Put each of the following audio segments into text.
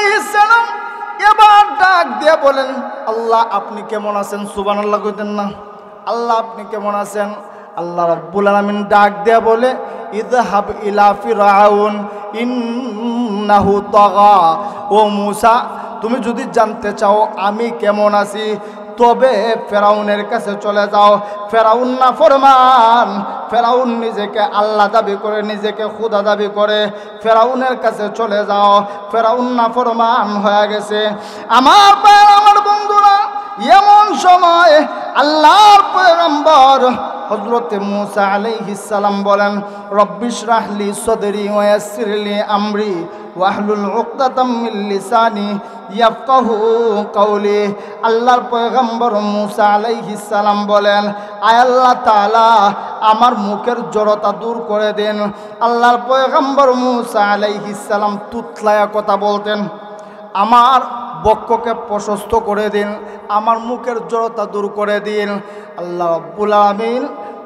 আলাইহিস সালাম এবার ডাক দিয়ে বলেন, আল্লাহ আপনি কেমন আছেন? সুবহানাল্লাহ কইতেন না? আল্লাহ আপনি কেমন আছেন? আল্লাহ রাব্বুল আলামিন ডাক দিয়ে বলে, ইযহাব ইলা ফিরআউন ইন্নাহু তাগা। ও মূসা, তুমি যদি জানতে চাও আমি কেমন আছি, তবে ফেরাউনের কাছে চলে যাও। ফেরাউন নাফরমান, ফেরাউন নিজেকে আল্লাহ দাবি করে, নিজেকে খোদা দাবি করে। ফেরাউনের কাছে চলে যাও, ফেরাউন নাফরমান হয়ে গেছে। আমার ভাই, আমার বন্ধুরা, এমন সময় আল্লাহর পয়গম্বর হযরতে মূসা আলাইহিস সালাম বলেন, রব্বিশ রাহলি সদরি ওয়া ইয়াসসিরলি আমরি ওয়াহলুল উকদাতাম মিন লিসানি ইয়াফকাহু কাওলি। আল্লাহর পয়গম্বর মূসা আলাইহিস সালাম বলেন, আয় আল্লাহ তাআলা আমার মুখের জড়তা দূর করে দেন। আল্লাহর পয়গম্বর মূসা আলাইহিস সালাম তুতলায়া কথা বলতেন, আমার বক্ষকে প্রশস্ত করে দিন, আমার মুখের জড়তা দূর করে দিন। আল্লাহ রাব্বুল আলামিন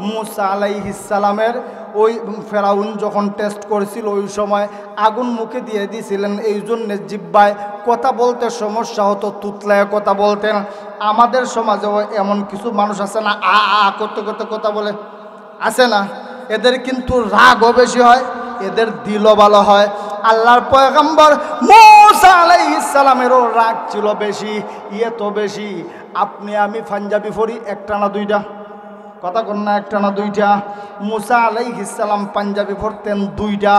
মূসা আলাইহিস সালামের ওই ফেরাউন যখন টেস্ট করেছিল ওই সময় আগুন মুখে দিয়ে দিয়েছিলেন, এই জন্য জিহ্বায় কথা বলতে সমস্যা হতো, তুতলায় কথা বলতেন। আমাদের সমাজেও এমন কিছু মানুষ আছে না, আ আ করতে করতে কথা বলে, আছে না? এদের কিন্তু রাগও বেশি হয়, এদের দিলও ভালো হয়। আল্লাহর পয়গম্বর মূসা আলাইহিস সালামেরও রাগ ছিল বেশি, এত বেশি আপনি আমি পাঞ্জাবি পড়ি একটা না দুইটা, কথা কন না, একটা না দুইটা। মূসা আলাইহিস সালাম পাঞ্জাবি পড়তেন দুইটা।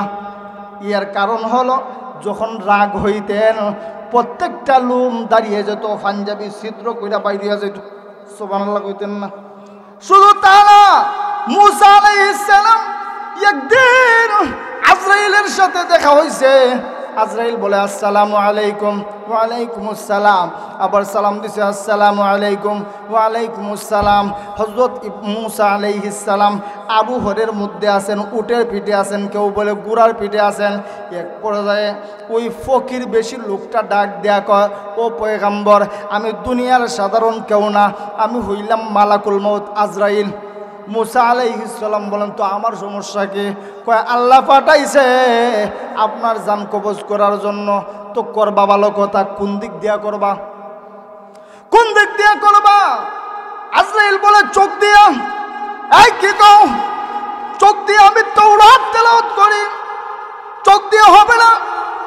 এর কারণ হলো যখন রাগ হইতেন প্রত্যেকটা লোম দাঁড়িয়ে যেত, পাঞ্জাবি ছিদ্র কইরা বাইরে যেত। সুবহানাল্লাহ কইতেন না? শুধু তা না, মূসা আলাইহিস সালাম একদিন আজরাইলের সাথে দেখা হয়েছে। আজরাইল বলে আসসালামু আলাইকুম, ওয়ালাইকুম আসসালাম, আবার সালাম দিছে আসসালামু আলাইকুম, ওয়ালাইকুম আসসালাম। হযরত মূসা আলাইহিস সালাম আবু হরের মধ্যে আছেন, উটের পিঠে আছেন, কেউ বলে গুড়ার পিঠে আছেন। এক পর্যায়ে ওই ফকির বেশি লোকটা ডাক দেয়া কয়, ও পয়গম্বর, আমি দুনিয়ার সাধারণ কেউ না, আমি হইলাম মালাকুল মউত আজরাইল। মূসা আলাইহিস সালাম বলেন, তো আমার সমস্যা কি? কয় আল্লাহ পাঠাইছে আপনার জান কবজ করার জন্য। তো করবা ভালো কথা, কোন দিক দিয়া করবা? কোন দিক দিয়া করবা? আজরাইল বলে চোখ দিয়া। এই কি কও? চোখ দিয়ে আমি তাওরাত তেলাওয়াত করি, চোখ দিয়ে হবে না,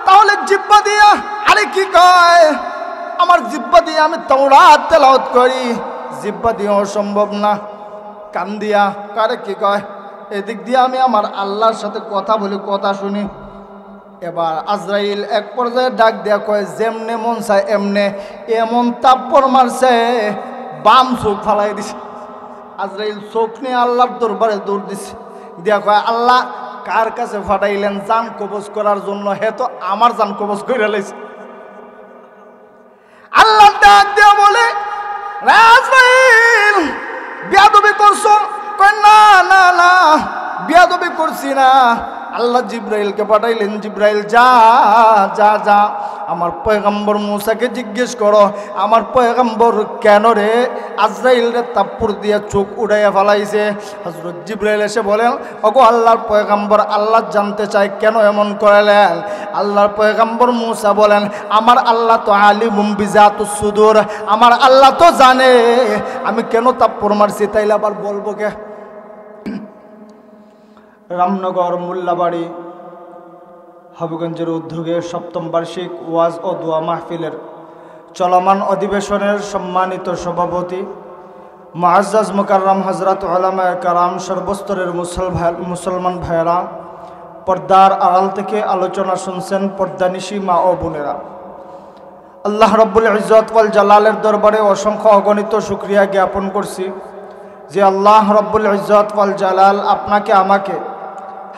তাহলে জিহ্বা দিয়া। আরে কি কয়? আমার জিহ্বা দিয়ে আমি তাওরাত তেলাওয়াত করি, জিহ্বা দিয়ে অসম্ভব না। কান দিয়া। কারে কি কয়? এদিক দিয়ে আমি আমার আল্লাহর সাথে কথা বলি, কথা শুনি। এবার আজরাইল এক পর্যায়ে ডাক দেয়া কয়, যেমনে মন চায় এমনে, এমন তাপ্পর মারছে বাম চোখ ফালাই দিছে। আজরাইল চোখ নিয়ে আল্লাহর দরবারে দৌড় দিছে, দিয়া কয়, আল্লাহ কার কাছে ফাটাইলেন জান কবজ করার জন্য? হে তো আমার জান কবজ করে লাইছে। আল্লাহ ডাক দেয়া বলে, আজরাইল বেয়াদবি করছো? কয় না না না, বেয়াদবি করছি না। আল্লাহ জিব্রাইলকে পাঠাইলেন, জিব্রাইল যা যা যা আমার পয়গম্বর মূসাকে জিজ্ঞেস করো, আমার পয়গম্বর কেন রে আজরাইল রে তাপ্পুর দিয়ে চোখ উড়াইয়া ফেলাইছে। হযরত জিব্রাইল এসে বলেন, ওগো আল্লাহর পয়গম্বর, আল্লাহ জানতে চায় কেন এমন করলেন। আল্লাহর পয়গম্বর মূসা বলেন, আমার আল্লাহ তো আলিমুম বিজাতুস সুদূর, আমার আল্লাহ তো জানে আমি কেন তাপ্পুর মারছি, তাইলে আবার বলবো কে? রামনগর মোল্লাবাড়ি হবিগঞ্জের উদ্যোগে সপ্তম বার্ষিক ওয়াজ ও দোয়া মাহফিলের চলমান অধিবেশনের সম্মানিত সভাপতি মুআজ্জাজ মুকাররম হযরত উলামায়ে কেরাম, সর্বস্তরের মুসলমান ভাইয়েরা, পর্দার আড়াল থেকে আলোচনা শুনছেন পর্দানিশী মা ও বোনেরা, আল্লাহ রব্বুল ইজ্জত ওয়াল জালালের দরবারে অসংখ্য অগণিত শুকরিয়া জ্ঞাপন করছি যে আল্লাহ রব্বুল ইজ্জত ওয়াল জালাল আপনাকে আমাকে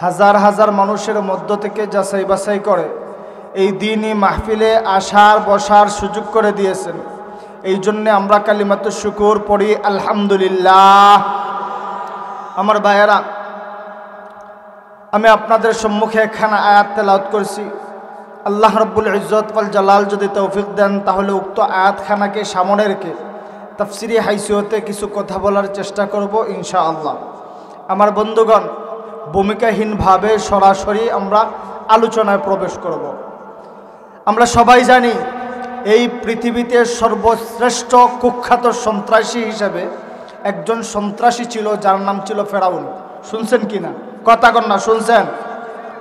হাজার হাজার মানুষের মধ্য থেকে যাচাই বাছাই করে এই দিনই মাহফিলে আসার বসার সুযোগ করে দিয়েছেন। এই জন্যে আমরা কালিমাতু শুকুর পড়ি আলহামদুলিল্লাহ। আমার ভাইয়েরা, আমি আপনাদের সম্মুখে একখানা আয়াত তেলাওয়াত করছি। আল্লাহ রব্বুল ইজ্জত ওয়াল জালাল যদি তৌফিক দেন তাহলে উক্ত আয়াতখানাকে সামনে রেখে তাফসিরি হাইসিয়তে কিছু কথা বলার চেষ্টা করব ইনশাআল্লাহ। আমার বন্ধুগণ, ভূমিকাহীনভাবে সরাসরি আমরা আলোচনায় প্রবেশ করব। আমরা সবাই জানি এই পৃথিবীতে সর্বশ্রেষ্ঠ কুখ্যাত সন্ত্রাসী হিসেবে একজন সন্ত্রাসী ছিল, যার নাম ছিল ফেরাউন। শুনছেন কি না? কথা কন না, শুনছেন?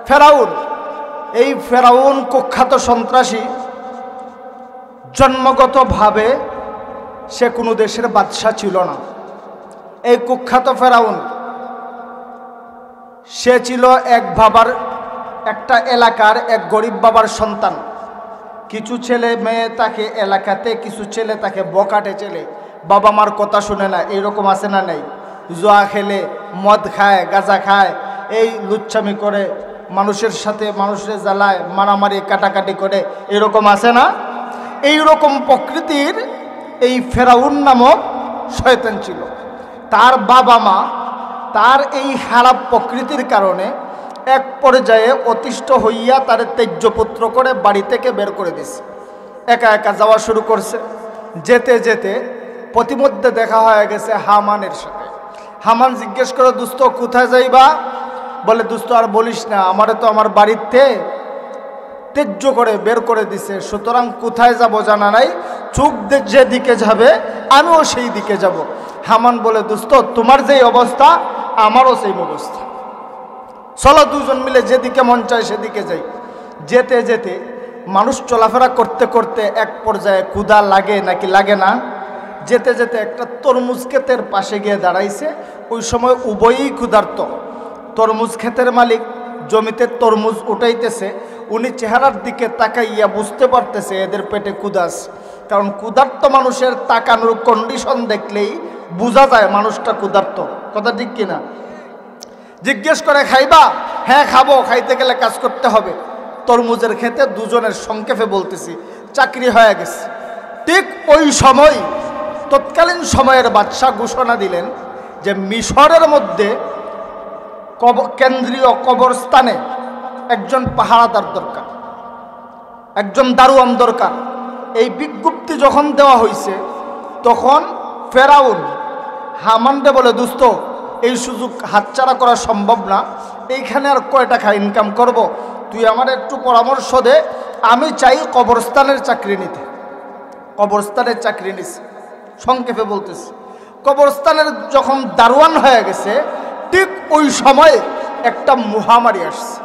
ফেরাউন, এই ফেরাউন কুখ্যাত সন্ত্রাসী জন্মগতভাবে সে কোনো দেশের বাদশা ছিল না। এই কুখ্যাত ফেরাউন সে ছিল এক বাবার, একটা এলাকার এক গরিব বাবার সন্তান। কিছু ছেলে মেয়ে তাকে এলাকাতে, কিছু ছেলে তাকে বকাটে ছেলে, বাবা মার কথা শুনে না, এইরকম আছে না নেই? জুয়া খেলে, মদ খায়, গাঁজা খায়, এই লুচ্ছামি করে, মানুষের সাথে মানুষের জ্বালায়, মারামারি কাটাকাটি করে, এরকম আছে না? এইরকম প্রকৃতির এই ফেরাউন নামক শয়তান ছিল। তার বাবা মা তার এই খারাপ প্রকৃতির কারণে এক পর্যায়ে অতিষ্ঠ হইয়া তার ত্যায্যপুত্র করে বাড়ি থেকে বের করে দিছে। একা একা যাওয়া শুরু করছে। যেতে যেতে প্রতিমধ্যে দেখা হয়ে গেছে হামানের সাথে। হামান জিজ্ঞেস করে, দোস্ত কোথায় যাইবা? বলে, দোস্ত আর বলিস না, আমারে তো আমার বাড়িতে ত্যায্য করে বের করে দিছে, সুতরাং কোথায় যাব জানা নাই, চোখ যেদিকে যাবে আমিও সেই দিকে যাব। হামান বলে, দোস্ত তোমার যেই অবস্থা আমারও সেই অবস্থা, চলো দুজন মিলে যেদিকে মন চায় সেদিকে যাই। যেতে যেতে মানুষ চলাফেরা করতে করতে এক পর্যায়ে ক্ষুধা লাগে নাকি লাগে না, যেতে যেতে একটা তরমুজ ক্ষেতের পাশে গিয়ে দাঁড়াইছে। ওই সময় উভয়ই ক্ষুধার্ত। তরমুজ ক্ষেতের মালিক জমিতে তরমুজ উঠাইতেছে, উনি চেহারার দিকে তাকাইয়া বুঝতে পারতেছে এদের পেটে ক্ষুধাস। কারণ ক্ষুধার্ত মানুষের তাকানোর কন্ডিশন দেখলেই বোঝা যায় মানুষটা ক্ষুধার্ত। কথা ঠিক কিনা? জিজ্ঞেস করে, খাইবা? হ্যাঁ খাবো, খাইতে গেলে কাজ করতে হবে। তরমুজের খেতে দুজনের সংক্ষেপে বলতেছি চাকরি হয়ে গেছে। ঠিক ওই সময় তৎকালীন সময়ের বাদশাহ ঘোষণা দিলেন যে মিশরের মধ্যে কেন্দ্রীয় কবরস্থানে একজন পাহারাদার দরকার, একজন দারোয়ান দরকার। এই বিজ্ঞপ্তি যখন দেওয়া হয়েছে তখন ফেরাউন হামানকে বলে, দোস্ত এই সুযোগ হাতছাড়া করা সম্ভব না, এইখানে আর কয় টাকা ইনকাম করব, তুই আমার একটু পরামর্শ দে। আমি চাই কবরস্থানের চাকরি নিতে। কবরস্থানের চাকরি নিছে। সংক্ষেপে বলতেছি, কবরস্থানের যখন দারোয়ান হয়ে গেছে ঠিক ওই সময় একটা মহামারী আসছে।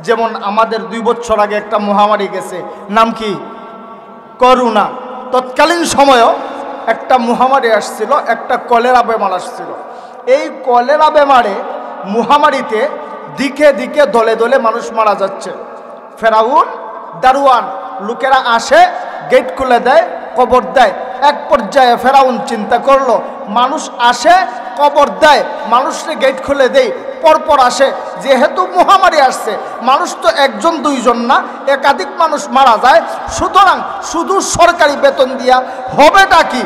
যেমন আমাদের 2 বছর আগে একটা মহামারী গেছে, নাম কি? করোনা। তৎকালীন সময়ও একটা মহামারী আসছিল, একটা কলেরা বেমার আসছিল। এই কলেরা বেমারে মহামারীতে দিকে দিকে দলে দলে মানুষ মারা যাচ্ছে। ফেরাউন দারোয়ান লোকেরা আসে, গেট খুলে দেয়, কবর দেয়। এক পর্যায়ে ফেরাউন চিন্তা করলো, মানুষ আসে কবর দেয়, মানুষকে গেট খুলে দেয়, পরপর আসে, যেহেতু মহামারী আসছে, মানুষ তো একজন দুইজন না, একাধিক মানুষ মারা যায়, সুতরাং শুধু সরকারি বেতন দিয়া হবেটা কি?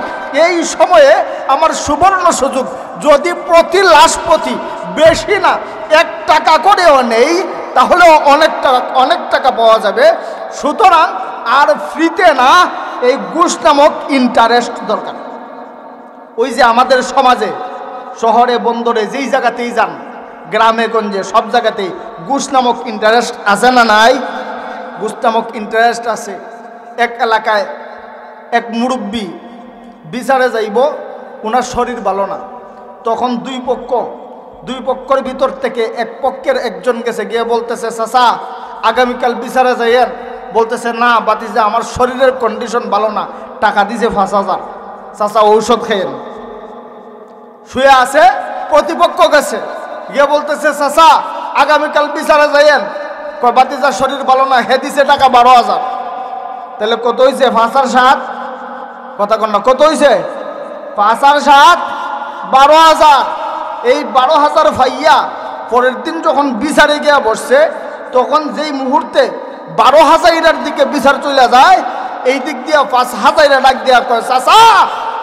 এই সময়ে আমার সুবর্ণ সুযোগ, যদি প্রতি লাশ প্রতি বেশি না 1 টাকা করেও নেই তাহলে অনেক টাকা পাওয়া যাবে। সুতরাং আর ফ্রিতে না, এই ঘুষ নামক ইন্টারেস্ট দরকার। ওই যে আমাদের সমাজে শহরে বন্দরে যেই জায়গাতেই যান, গ্রামে গঞ্জে সব জায়গাতেই ঘুষ নামক ইন্টারেস্ট আছে না নাই? ঘুষ নামক ইন্টারেস্ট আছে। এক এলাকায় এক মুরব্বী বিচারে যাইব, ওনার শরীর ভালো না। তখন দুই পক্ষের ভিতর থেকে এক পক্ষের একজন গেছে, গিয়ে বলতেছে, চাচা আগামীকাল বিচারে যাইয়েন। বলতেছে, না বাতিজা আমার শরীরের কন্ডিশন ভালো না। টাকা দিছে 5,000, চাচা ঔষধ খেয়েন। শুয়ে আছে, প্রতিপক্ষ গেছে, গিয়ে বলতেছে, চাচা আগামীকাল বিচারে যাইয়েন। কয় বাতিজা শরীর ভালো না, হে দিছে টাকা 12,000। তাহলে কত হয়েছে? 5 আর 7, কথা কন না, কত হয়েছে? 5 আর 7 12,000। এই 12,000 ভাইয়া পরের দিন যখন বিচারে গিয়া বসছে, তখন যেই মুহূর্তে 12,000-এর দিকে বিচার চলে যায়, এই দিক দিয়া 5,000 ডাক দিয়া কয়, চাচা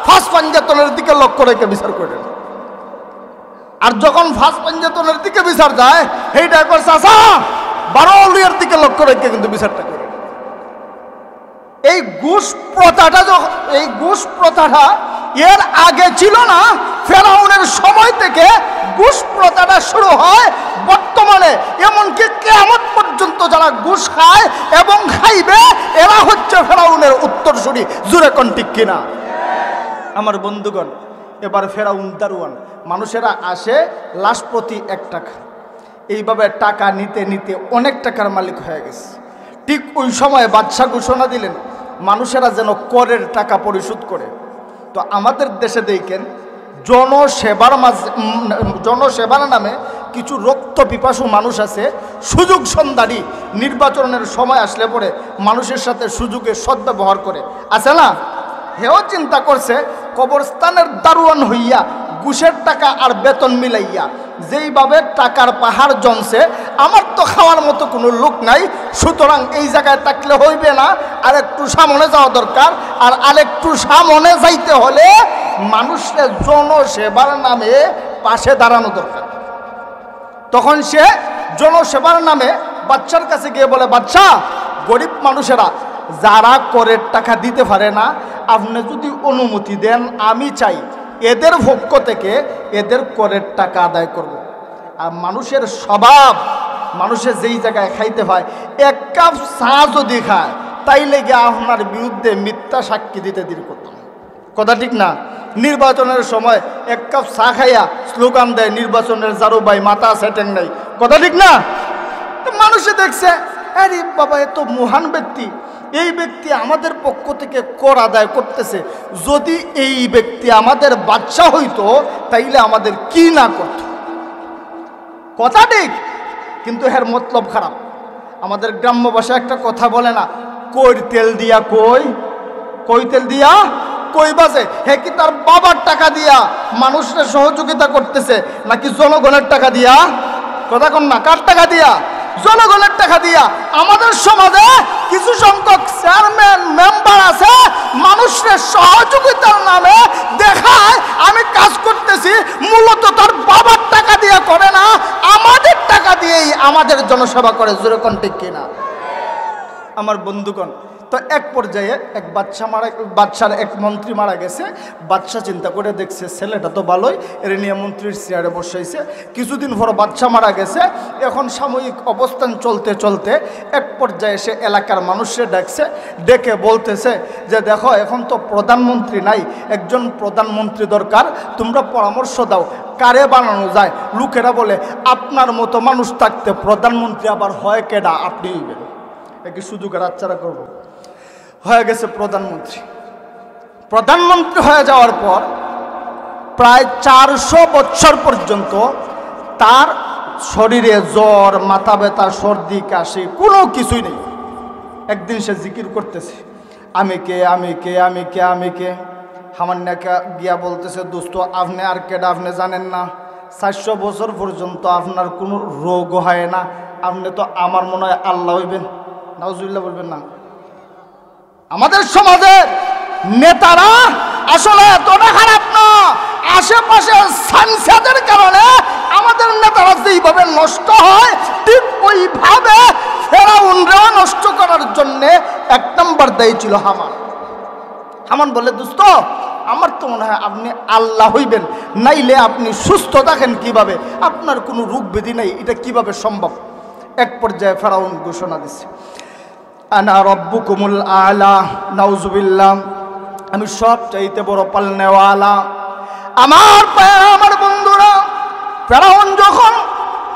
5 পাঞ্জাতনের দিকে লক্ষ্য রেখে বিচার করেন। আর যখন 5 পাঞ্জাতনের দিকে বিচার যায়, এইটা কয়, চাচা 12 দিকে লক্ষ্য রেখে কিন্তু বিচারটা করে। এই ঘুষ প্রথাটা এর আগে ছিল না। ফেরাউনের সময় থেকে ঘুষ প্রথাটা শুরু হয়। বর্তমানে বর্তমানে এমনকি কিয়ামত পর্যন্ত যারা ঘুষ খায় এবং খাইবে এরা হচ্ছে ফেরাউনের উত্তরসূরি। জোরে কোন ঠিক কিনা? আমার বন্ধুগণ, এবার ফেরাউন দারোয়ান, মানুষেরা আসে লাশ প্রতি 1 টাকা, এইভাবে টাকা নিতে নিতে অনেক টাকার মালিক হয়ে গেছে। ঠিক ওই সময় বাদশা ঘোষণা দিলেন মানুষেরা যেন করের টাকা পরিশোধ করে। তো আমাদের দেশে দেখেন জনসেবার নামে কিছু রক্ত পিপাসু মানুষ আছে, সুযোগ সন্ধানী, নির্বাচনের সময় আসলে পরে মানুষের সাথে সুযোগে সদ্ব্যবহার করে, আছে না? হেও চিন্তা করছে কবরস্থানের দারোয়ান হইয়া ঘুষের টাকা আর বেতন মিলাইয়া যেইভাবে টাকার পাহাড় জমছে, আমার তো খাওয়ার মতো কোনো লোক নাই, সুতরাং এই জায়গায় থাকলে হইবে না, আর একটু সামনে যাওয়া দরকার। আর আরেকটু সামনে যাইতে হলে মানুষের জনসেবার নামে পাশে দাঁড়ানো দরকার। তখন সে জনসেবার নামে বাচ্চার কাছে গিয়ে বলে, বাচ্চা, গরিব মানুষেরা যারা করের টাকা দিতে পারে না, আপনি যদি অনুমতি দেন আমি চাই এদের পক্ষ থেকে এদের করের টাকা আদায় করব। আর মানুষের স্বভাব, মানুষের যেই জায়গায় খাইতে পায়, 1 কাপ চা যদি খায় তাইলে গিয়ে আপনার বিরুদ্ধে মিথ্যা সাক্ষী দিতে দেরি করতাম। কথা ঠিক না? নির্বাচনের সময় 1 কাপ চা খাইয়া স্লোগান দেয় নির্বাচনের জারু ভাই মাথা সেটেং নাই। কথা ঠিক না? মানুষে দেখছে আরে বাবা, এত মহান ব্যক্তি, এই ব্যক্তি আমাদের পক্ষ থেকে কর আদায় করতেছে, যদি এই ব্যক্তি আমাদের বাদশা হইতো তাইলে আমাদের কি না করত। কথা ঠিক, কিন্তু এর মতলব খারাপ। আমাদের গ্রাম্য ভাষায় একটা কথা বলে না, কই তেল দিয়া কই তেল দিয়া কই বাজে। হে কি তার বাবার টাকা দিয়া মানুষের সহযোগিতা করতেছে নাকি জনগণের টাকা দিয়া? কথা কন না, কার টাকা দিয়া? জনগণের টাকা দিয়া। আমাদের সমাজে কিছু সংখ্যক চেয়ারম্যান মেম্বার আছে, মানুষের সহযোগিতার নামে দেখায় আমি কাজ করতেছি, মূলত তার বাবার টাকা দিয়া করে না, আমাদের টাকা দিয়েই আমাদের জনসেবা করে। জোরে কোন ঠিক কিনা? আমার বন্ধুগণ, তো এক পর্যায়ে এক বাদশার এক মন্ত্রী মারা গেছে। বাদশা চিন্তা করে দেখছে ছেলেটা তো ভালোই, এর নিয়ে মন্ত্রীর চেয়ারে বসাইছে। কিছুদিন পর বাদশা মারা গেছে। এখন সাময়িক অবস্থান চলতে চলতে এক পর্যায়ে সে এলাকার মানুষকে ডাকছে, ডেকে বলতেছে যে দেখো, এখন তো প্রধানমন্ত্রী নাই, একজন প্রধানমন্ত্রী দরকার, তোমরা পরামর্শ দাও কারে বানানো যায়। লোকেরা বলে আপনার মতো মানুষ থাকতে প্রধানমন্ত্রী আবার হয় কেডা, আপনি হইবেন। একই সুযোগের আচ্ছারা করবো। হয়ে গেছে প্রধানমন্ত্রী হয়ে যাওয়ার পর প্রায় 400 বছর পর্যন্ত তার শরীরে জ্বর, মাথা ব্যথা, সর্দি, কাশি কোনো কিছুই নেই। একদিন সে জিকির করতেছে, আমি কে আমি কে আমি কে আমি কে। হামান্যাকে গিয়া বলতেছে, দোস্ত আপনি আর কেডা আপনি জানেন না, 400 বছর পর্যন্ত আপনার কোনো রোগ হয় না, আপনি তো আমার মনে হয় আল্লাহ হইবেন। নাউজুবিল্লাহ বলবেন না। আমাদের সমাজের নেতারা আসলে এতটা খারাপ না, আশেপাশে সাংসদের কারণে আমাদের নেতারা যেইভাবে নষ্ট হয় ঠিক ওইভাবে ফেরাউনরাও নষ্ট করার জন্য 1 নম্বর দায়ী ছিল হামান। হামান বলে, দোস্ত আমার তো মনে হয় আপনি আল্লাহ হইবেন, নাইলে আপনি সুস্থ থাকেন কিভাবে, আপনার কোনো রোগ ব্যাধি নাই, এটা কিভাবে সম্ভব। এক পর্যায়ে ফেরাউন ঘোষণা দিচ্ছে, আনা রব্বুকুমুল আলা, নাউজুবিল্লাহ, আমি সব চাইতে বড় পালনেওয়ালা। আমার বন্ধুরা, ফেরাউন যখন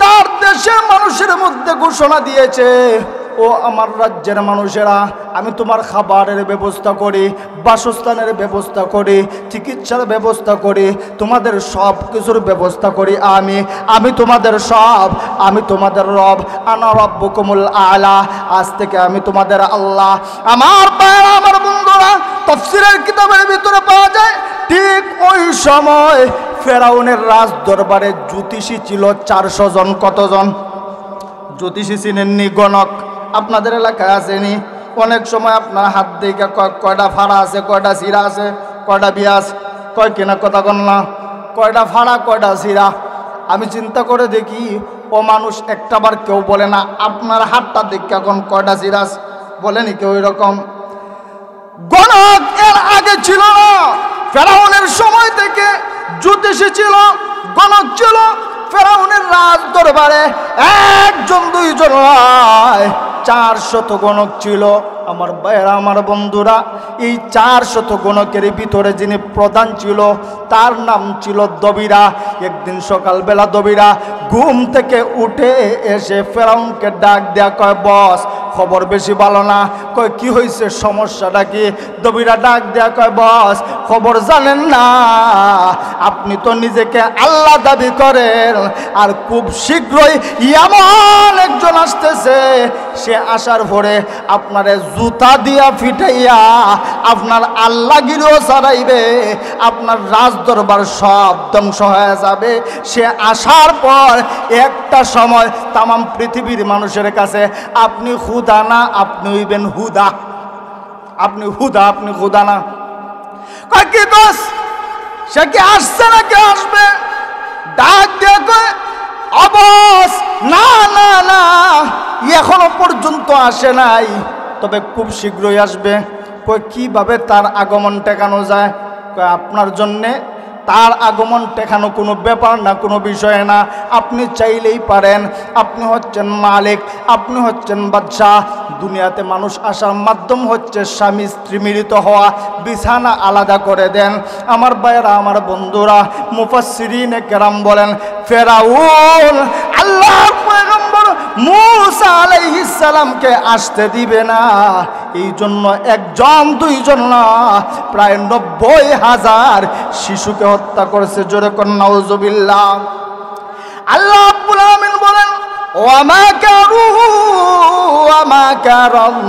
তার দেশের মানুষের মধ্যে ঘোষণা দিয়েছে, ও আমার রাজ্যের মানুষেরা, আমি তোমার খাবারের ব্যবস্থা করি, বাসস্থানের ব্যবস্থা করি, চিকিৎসার ব্যবস্থা করি, তোমাদের সব কিছুর ব্যবস্থা করি আমি তোমাদের সব, আমি তোমাদের রব। আনা রব্বুকুমুল আলা, আজ থেকে আমি তোমাদের আল্লাহ। আমার বন্ধুরা, তাফসীরের কিতাবের ভিতরে পাওয়া যায় ঠিক ওই সময় ফেরাউনের রাজ দরবারে জ্যোতিষী ছিল 400 জন। কতজন? জ্যোতিষী চিনেননি? গণক আপনাদের এলাকায় আসেনি? অনেক সময় আপনার হাত দিকে কয়টা ফাড়া আছে, কয়টা সিরা আছে, কয়টা বিয়াস, কয় কিনা কথা কন না, কয়টা ফাড়া কয়টা সিরা। আমি চিন্তা করে দেখি ও মানুষ একটাবার কেউ বলে না আপনার হাতটা দেখে এখন কয়টা সিরাস, বলেনি কেউ এরকম। গণক এর আগে ছিল না, ফেরাউনের সময় থেকে জ্যোতিষী ছিল, গণক ছিল, ফেরাউনের রাজ দরবারে একজন দুইজন নয়, 400 গণক ছিল। আমার ভাইয়েরা, আমার বন্ধুরা, এই 400 গণকের ভিতরে যিনি প্রধান ছিল তার নাম ছিল দবিরা। একদিন সকালবেলা দবিরা ঘুম থেকে উঠে এসে ফেরাউনকে ডাক দেয়া কয়, বস খবর বেশি ভালো না। কয় কি হয়েছে, সমস্যাটা কি? দবিরা ডাক দেয়া কয়, বস খবর জানেন না, আপনি তো নিজেকে আল্লাহ দাবি করেন, আর খুব শীঘ্রই এমন একজন আসতেছে, সে আসার পরে আপনার জুতা দিয়া ফিটাইয়া আপনার আল্লাহগিরিও ছাড়াইবে, আপনার রাজদরবার সব ধ্বংস হয়ে যাবে। সে আসার পর একটা সময় তামাম পৃথিবীর মানুষের কাছে আপনি হুদা না, আপনি হইবেন হুদা। আপনি হুদা, আপনি হুদা না। কয় কি দোষ, সে কি আসছে না কে আসবে? ডাক দিয়ে কয়, অবশ না না না, এখনো পর্যন্ত আসে নাই, তবে খুব শীঘ্রই আসবে। কই কিভাবে তার আগমন ঠেকানো যায়? কই আপনার জন্যে তার আগমন ঠেকানো কোনো ব্যাপার না, কোনো বিষয় না, আপনি চাইলেই পারেন। আপনি হচ্ছেন মালিক, আপনি হচ্ছেন বাদশাহ। দুনিয়াতে মানুষ আসার মাধ্যম হচ্ছে স্বামী স্ত্রী মিলিত হওয়া, বিছানা আলাদা করে দেন। আমার ভাইয়েরা, আমার বন্ধুরা, মুফাসসিরিনে কেরাম বলেন ফেরাউন আল্লাহর পয়গম্বর মূসা আলাইহিস সালামকে আসতে দিবে না, এই জন্য একজন দুইজন না, প্রায় 90,000 শিশুকে হত্যা করেছে। জোরে কোন নাউজুবিল্লাহ। আল্লাহ রাব্বুল আলামিন বলেন ওয়া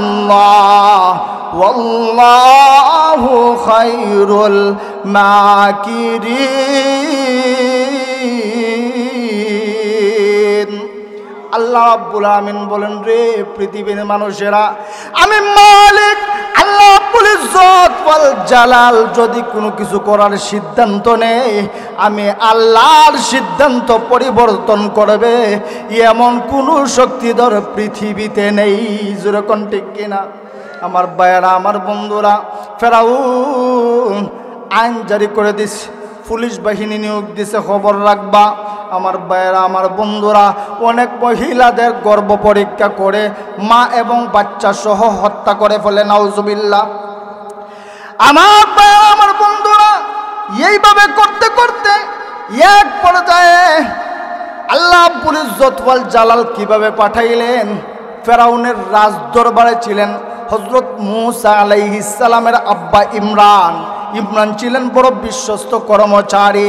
মাকারাল্লাহ ওয়াল্লাহু খায়রুল মাকিরিন। আল্লাহ রাব্বুল আলামিন বলেন, রে পৃথিবীর মানুষেরা, আমি মালিক আল্লাহ রাব্বুল ইজ্জত ওয়াল জালাল যদি কোনো কিছু করার সিদ্ধান্ত নেই, আমি আল্লাহর সিদ্ধান্ত পরিবর্তন করবে এমন কোনো শক্তিধর পৃথিবীতে নেই। যেরকম ঠিক কিনা? আমার ভাইয়েরা, আমার বন্ধুরা, ফেরাউন আইন জারি করে দিছে, পুলিশ বাহিনী নিয়োগ দিছে, খবর রাখবা। আমার ভাইয়েরা, আমার বন্ধুরা, অনেক মহিলাদের গর্ভ পরীক্ষা করে মা এবং বাচ্চা সহ হত্যা করে ফেলে। নাউজুবিল্লাহ। আমার ভাইয়েরা, আমার বন্ধুরা, এইভাবে করতে করতে এক পর্যায়ে আল্লাহ রাব্বুল ইজ্জত ওয়াল জালাল কিভাবে পাঠাইলেন? ফেরাউনের রাজ দরবারে ছিলেন হযরত মূসা আলাইহিস সালামের আব্বা ইমরান। ইমরান ছিলেন বড় বিশ্বস্ত কর্মচারী।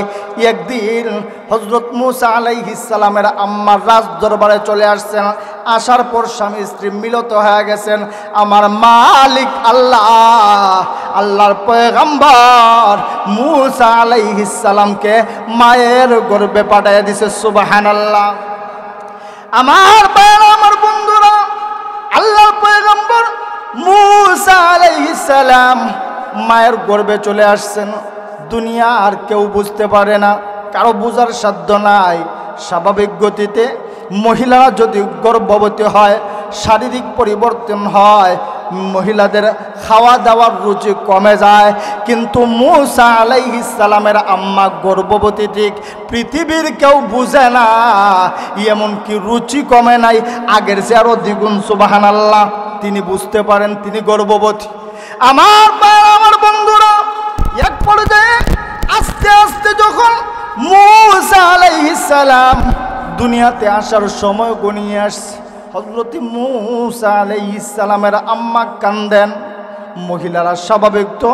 একদিন হযরত মূসা আলাইহিস সালামের আম্মা রাজ দরবারে চলে আসছেন। আসার পর স্বামী স্ত্রী মিলিত হয়ে গেছেন। আমার মালিক আল্লাহ, আল্লাহর পয়গম্বর মূসা আলাইহিস সালামকে মায়ের গর্ভে পাঠিয়ে দিয়েছে। সুবহানাল্লাহ। আমার ভাইরা, আমার বন্ধুরা, আল্লাহর পয়গম্বর মূসা আলাইহিস সালাম মায়ের গর্ভে চলে আসছেন। দুনিয়া আর কেউ বুঝতে পারে না, কারো বোঝার সাধ্য নাই। স্বাভাবিক গতিতে মহিলারা যদি গর্ভবতী হয়, শারীরিক পরিবর্তন হয়, মহিলাদের খাওয়া দাওয়ার রুচি কমে যায়। কিন্তু মূসা আলাইহিস সালামের আম্মা গর্ভবতী, ঠিক পৃথিবীর কেউ বুঝে না, এমনকি রুচি কমে নাই, আগের চেয়ে আরো দ্বিগুণ। সুবহানাল্লাহ। তিনি বুঝতে পারেন তিনি গর্ভবতী। আমার ভাইরা, আমার বন্ধুরা, এক পর্যায়ে আস্তে আস্তে যখন মূসা আলাইহিস সালাম দুনিয়াতে আসার সময় গনিয়ে আসছে, হযরত মূসা আলাইহিস সালামের আম্মা কান্দেন। মহিলারা স্বাভাবিক তো,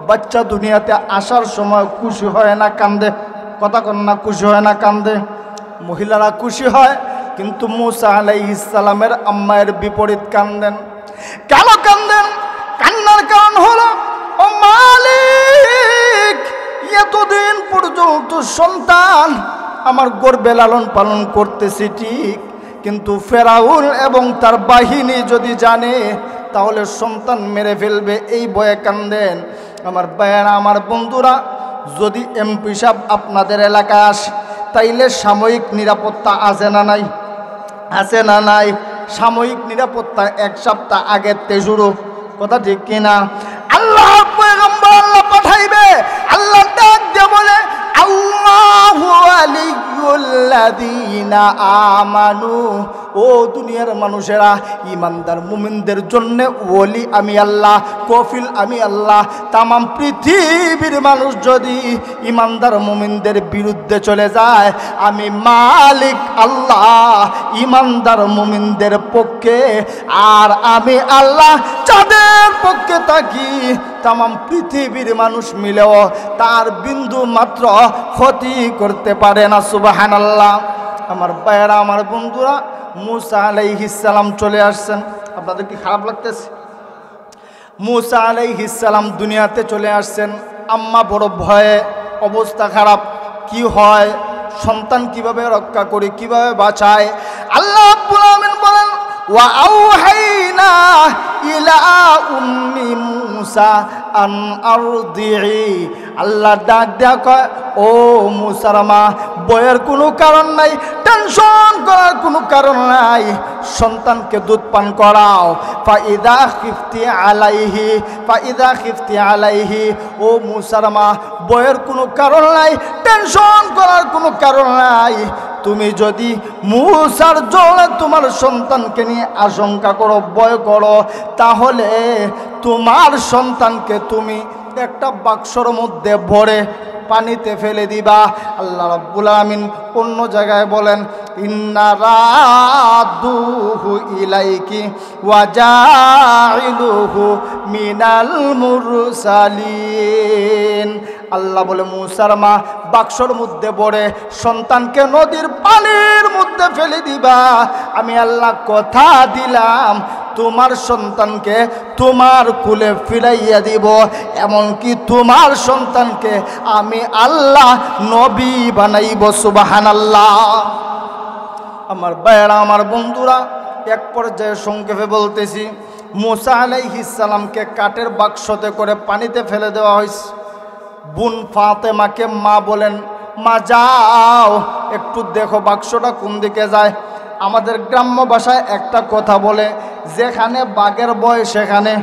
বাচ্চা দুনিয়াতে আসার সময় খুশি হয় না কান্দে? কথা কন না, খুশি হয় না কান্দে? মহিলারা খুশি হয়, কিন্তু মূসা আলাইহিস সালামের আম্মায়ের বিপরীত কান্দেন। কেন কান্দেন? কান্নার কারণ হলো, ও মালিক, এতদিন পর্যন্ত সন্তান আমার গর্ভে লালন পালন করতেছি ঠিক, কিন্তু ফেরাউন এবং তার বাহিনী যদি জানে তাহলে সন্তান মেরে ফেলবে, এই ভয়ে কান্দেন। আমার ভাইয়েরা, আমার বন্ধুরা, যদি এমপি সাহেব আপনাদের এলাকায় আসে তাইলে সাময়িক নিরাপত্তা আছে না নাই? আছে না নাই? সাময়িক নিরাপত্তা এক সপ্তাহ আগের থেকে শুরু। কথা ঠিক কিনা? আল্লাহ পয়গম্বর আল্লাহ পাঠাইবে, আল্লাহ ডাক দিয়ে বলে আল্লাহু আলিয়্যুল লিল্লাযীনা আমানু, ও দুনিয়ার মানুষেরা, ইমানদার মুমিনদের জন্য ওলি আমি আল্লাহ, কফিল আমি আল্লাহ। তামাম পৃথিবীর মানুষ যদি ইমানদার মুমিনদের বিরুদ্ধে চলে যায়, আমি মালিক আল্লাহ ইমানদার মুমিনদের পক্ষে, আর আমি আল্লাহ যাদের পক্ষে থাকি, তামাম পৃথিবীর মানুষ মিলেও তার বিন্দু মাত্র ক্ষতি করতে পারে না। সুবহানাল্লাহ। আমার ভাইয়েরা, আমার বন্ধুরা, মুসা আলাইহিস সালাম চলে আসছেন। আপনাদের কি খারাপ লাগতেছে? মুসা আলাইহিস সালাম দুনিয়াতে চলে আসছেন। আম্মা বড় ভয়ে, অবস্থা খারাপ, কি হয়, সন্তান কিভাবে রক্ষা করি, কিভাবে বাঁচায়। আল্লাহ রাব্বুল আলামিন বলেন, ওয়া আওহাইনা ইলা উম্মি মুসা আন আরদিই। আল্লাহ ডাক দেয়া কয়, ও মুসার মা, বয়ের কোনো কারণ নাই, টেনশন করার কোনো কারণ নাই, সন্তানকে দুধ পান করাও। ফাইদা খিফতি আলাইহি, ফাইদা খিফতি আলাইহি, ও মুসার মা, বয়ের কোনো কারণ নাই, টেনশন করার কোনো কারণ নাই। তুমি যদি মুসার জন্য তোমার সন্তানকে নিয়ে আশঙ্কা করো, ভয় করো, তাহলে তোমার সন্তানকে তুমি একটা বাক্সর মধ্যে ভরে পানিতে ফেলে দিবা। আল্লাহ রাব্বুল আলামিন অন্য জায়গায় বলেন, ইন্না রাদুহু ইলাইকি ওয়া জাইলুহু মিনাল মুরসালিন। আল্লাহ বলে, মুসার মা, বাক্সর মধ্যে ভরে সন্তানকে নদীর পানির মধ্যে ফেলে দিবা। আমি আল্লাহ কথা দিলাম, তোমার সন্তানকে তোমার কুলে ফিরাইয়া দিব, এমনকি তোমার সন্তানকে আমি আল্লাহ নবী বানাইব। সুবহানাল্লাহ। আমার ভাইয়েরা, আমার বন্ধুরা, এক পর্যায়ে সংক্ষেপে বলতেছি, মুসা আলাইহিস সালামকে কাঠের বাক্সতে করে পানিতে ফেলে দেওয়া হয়েছে। বোন ফাতেমাকে মা বলেন, মা যাও একটু দেখো বাক্সটা কোন দিকে যায়। আমাদের গ্রাম্য ভাষায় একটা কথা বলে, যেখানে বাঘের ভয় সেখানে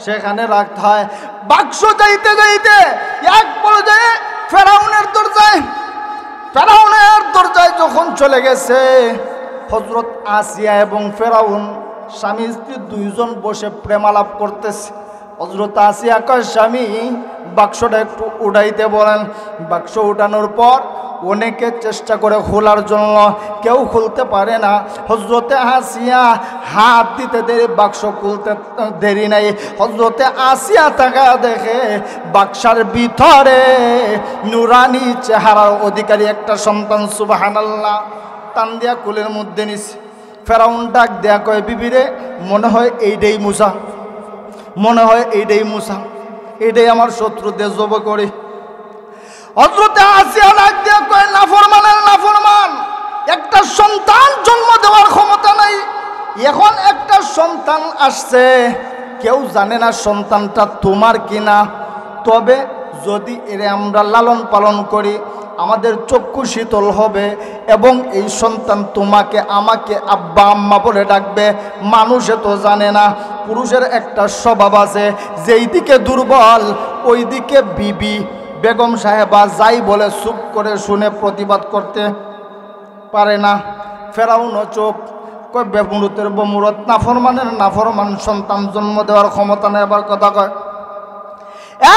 সেখানে রাখতে হয়। বাক্স যাইতে যাইতে এক পর্যায়ে ফেরাউনের দরজায় যখন চলে গেছে, হযরত আসিয়া এবং ফেরাউন স্বামী স্ত্রী দুইজন বসে প্রেমালাপ করতেছে। হযরত আসিয়া কয়, স্বামী বাক্সটা একটু উঠাইতে বলেন। বাক্স উঠানোর পর অনেকে চেষ্টা করে খোলার জন্য, কেউ খুলতে পারে না। হযরতে আসিয়া হাত দিতে দেরি, বাক্স খুলতে দেরি নাই। হযরতে আসিয়া তাকা দেখে বাক্সার ভিতরে নুরানি চেহারার অধিকারী একটা সন্তান। সুবহানাল্লাহ। টান দিয়া কুলের মধ্যে নিছে। ফেরাউন ডাক দেয়া কয়, বিবিরে, মনে হয় এইটাই মুসা, মনে হয় এইটাই মুসা, এইটাই আমার শত্রুদের জব করে। হযরতে আসিয়া ডাক দেয়া কয়, নাফরমানের নাফরমান, একটা সন্তান জন্ম দেওয়ার ক্ষমতা নাই। এখন একটা সন্তান আসছে, কেউ জানে না সন্তানটা তোমার কিনা। তবে যদি এরে আমরা লালন পালন করি, আমাদের চক্ষু শীতল হবে এবং এই সন্তান তোমাকে আমাকে আব্বা আম্মা বলে ডাকবে। মানুষে তো জানে না, পুরুষের একটা স্বভাব আছে, যেই দিকে দুর্বল ওই দিকে বিবি বেগম সাহেবা যাই বলে চুপ করে শুনে প্রতিবাদ করতে পারে না। ফেরাউনও চুপ, কয় বেমুরতের বমুরত, নাফরমানের নাফরমান সন্তান জন্ম দেওয়ার ক্ষমতা নেই, আবার কথা কয়।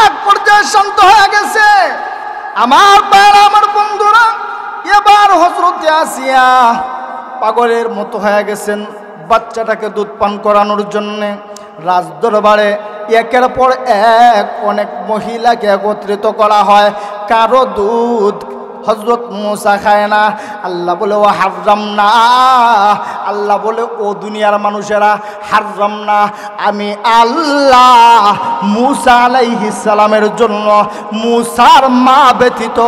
এক পর্যায়ে শান্ত হয়ে গেছে। আমার ভাইরা, আমার বন্ধুরা, এবার হযরতে আসিয়া পাগলের মতো হয়ে গেছেন বাচ্চাটাকে দুধ পান করানোর জন্যে। রাজদরবারে একের পর এক অনেক মহিলাকে একত্রিত করা হয়, কারো দুধ হযরত মুসা খায় না। আল্লাহ বলে, ও হারাম না, আল্লাহ বলে, ও দুনিয়ার মানুষেরা, হারাম না, আমি আল্লাহ মুসা আলাইহিস সালামের জন্য মুসার মা ব্যতীত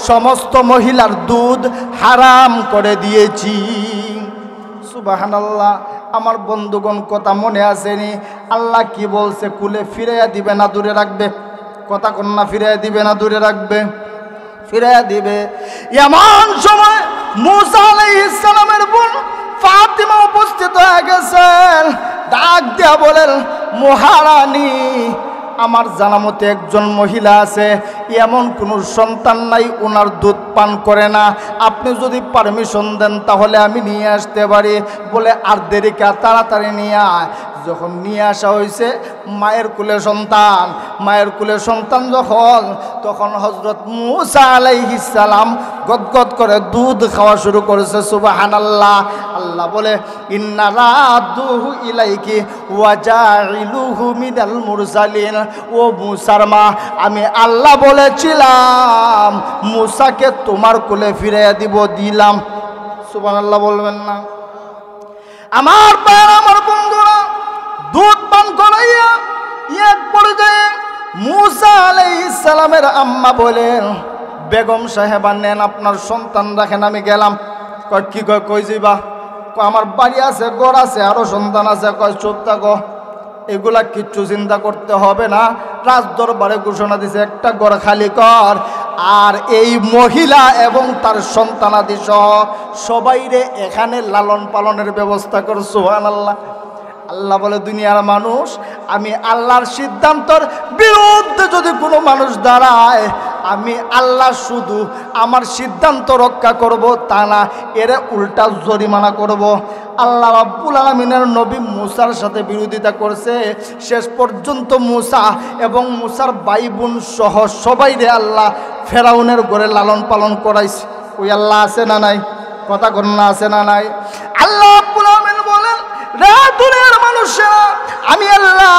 সমস্ত মহিলার দুধ হারাম করে দিয়েছি। সুবহানাল্লাহ। আমার বন্ধুগণ, কথা মনে আসেনি? আল্লাহ কি বলছে? কুলে ফিরাইয়া দিবে না দূরে রাখবে? কথা কন্যা ফিরাইয়া দিবে না দূরে রাখবে? ফিরাইয়া দিবে। এমন সময় মুসা আলাইহিস সালামের বোন ফাতিমা উপস্থিত হয়ে গেছেন। ডাক দিয়া বলেন, মহারানী, আমার জানা মতে একজন মহিলা আছে, এমন কোনো সন্তান নাই ওনার দুধ পান করে না। আপনি যদি পারমিশন দেন তাহলে আমি নিয়ে আসতে পারি। বলে আর দেরি কা, তাড়াতাড়ি নিয়ে আয়। যখন নিয়ে আসা হয়েছে মায়ের কুলে সন্তান, মায়ের কুলে সন্তান যখন, তখন হযরত মূসা আলাইহিস সালাম গদগদ করে দুধ খাওয়া শুরু করেছে। সুবহানাল্লাহ। আল্লাহ বলে ইন্না রাদুহু ইলাইকি ওয়া জাইলুহু মিনাল মুরসালিন। ও মূসার মা, আমি আল্লাহ বলেছিলাম মূসাকে তোমার কোলে ফিরিয়ে দিলাম। সুবহানাল্লাহ বলবেন না? আমার ভাইরা, আমার বন্ধুরা, দুধ পান করাইয়া এক পর্যায়ে মূসা আলাইহিস সালামের আম্মা বলেন, বেগম সাহেবা নেন আপনার সন্তান রাখেন, আমি গেলাম। কয় কি কয়, কই যাইবা? আমার বাড়ি আছে, ঘর আছে, আরো সন্তান আছে। কয় চুপ থাকো, এগুলা কিচ্ছু চিন্তা করতে হবে না। রাজ দরবারে ঘোষণা দিছে একটা ঘর খালি কর, আর এই মহিলা এবং তার সন্তানাদি সহ সবাইরে এখানে লালন পালনের ব্যবস্থা কর। সুবহানাল্লাহ। আল্লাহ বলে দুনিয়ার মানুষ, আমি আল্লাহর সিদ্ধান্তর বিরুদ্ধে যদি কোনো মানুষ দাঁড়ায়, আমি আল্লাহ শুধু আমার সিদ্ধান্ত রক্ষা করব তা না, এর উল্টা জরিমানা করব। আল্লাহ রাব্বুল আলামিনের নবী মূসার সাথে বিরোধিতা করছে, শেষ পর্যন্ত মূসা এবং মূসার ভাই বোন সহ সবাইরে আল্লাহ ফেরাউনের ঘরে লালন পালন করাইছে। ওই আল্লাহ আছে না নাই? কথা কন না, আছে না নাই? আল্লাহ রাব্বুল আলামিন বলেন, রে দুনিয়ার মানুষেরা, আমি আল্লাহ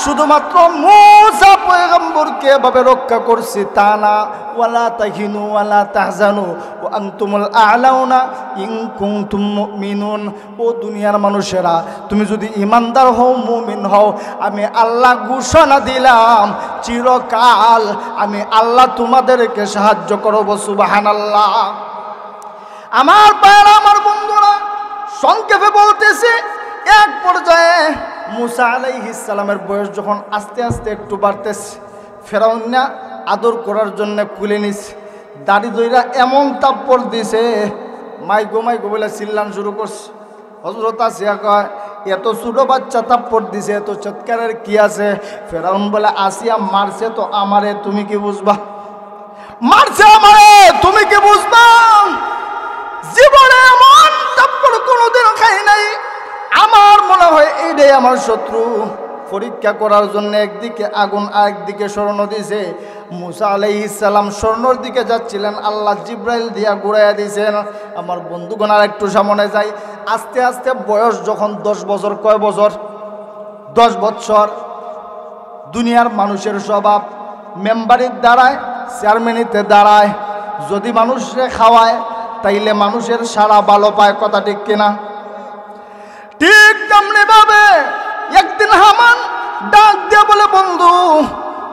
শুধুমাত্র মূসা পয়গম্বরকে এভাবে রক্ষা করছি তা না। ওয়ালা তাহিনু ওয়ালা তাহজানু ওয়া আনতুমুল আ'লাউনা ইন কুনতুম মুমিনুন। ও দুনিয়ার মানুষেরা, তুমি যদি ঈমানদার হও, মুমিন হও, আমি আল্লাহ ঘোষণা দিলাম চিরকাল আমি আল্লাহ তোমাদেরকে সাহায্য করব। সুবহানাল্লাহ। আমার ভাইরা, আমার বন্ধুরা, সংক্ষেপে বলতেছি, এক পর্যায়ে মূসা আলাইহিস সালামের বয়স যখন আস্তে আস্তে একটু বাড়তেছে, ফেরাউন না আদর করার জন্য কুলে নিছে, দাড়ি দইরা এমন তাপ্পড় দিছে, মাইগো মাইগো বলে চিল্লান শুরু করছে। হযরত আসিয়া কয়, এত ছোট বাচ্চা তাপ্পড় দিছে, এত চিৎকারের কি আছে? ফেরাউন বলে, আসিয়া মারছে তো আমারে, তুমি কি বুঝবা? মারছে আমারে, তুমি কি বুঝবা? জীবনে এমন তাপ্পড় কোনোদিন খাই নাই। আমার মনে হয় এইটাই আমার শত্রু। পরীক্ষা করার জন্য একদিকে আগুন আর একদিকে স্বর্ণ দিছে। মূসা আলাইহিস সালাম স্বর্ণর দিকে যাচ্ছিলেন, আল্লাহ জিব্রাইল দিয়া ঘুরাইয়া দিয়েছেন। আমার বন্ধুগণ আর একটু সামনে যাই। আস্তে আস্তে বয়স যখন 10 বছর, কয় বছর? 10 বছর। দুনিয়ার মানুষের স্বভাব, মেম্বারির দাঁড়ায়, চেয়ারম্যানিতে দাঁড়ায়, যদি মানুষরে খাওয়ায় তাইলে মানুষের সারা ভালো পায়। কথা ঠিক কিনা? ঠিক তেমনি ভাবে একদিন হামান ডাক দিয়ে বলে, বন্ধু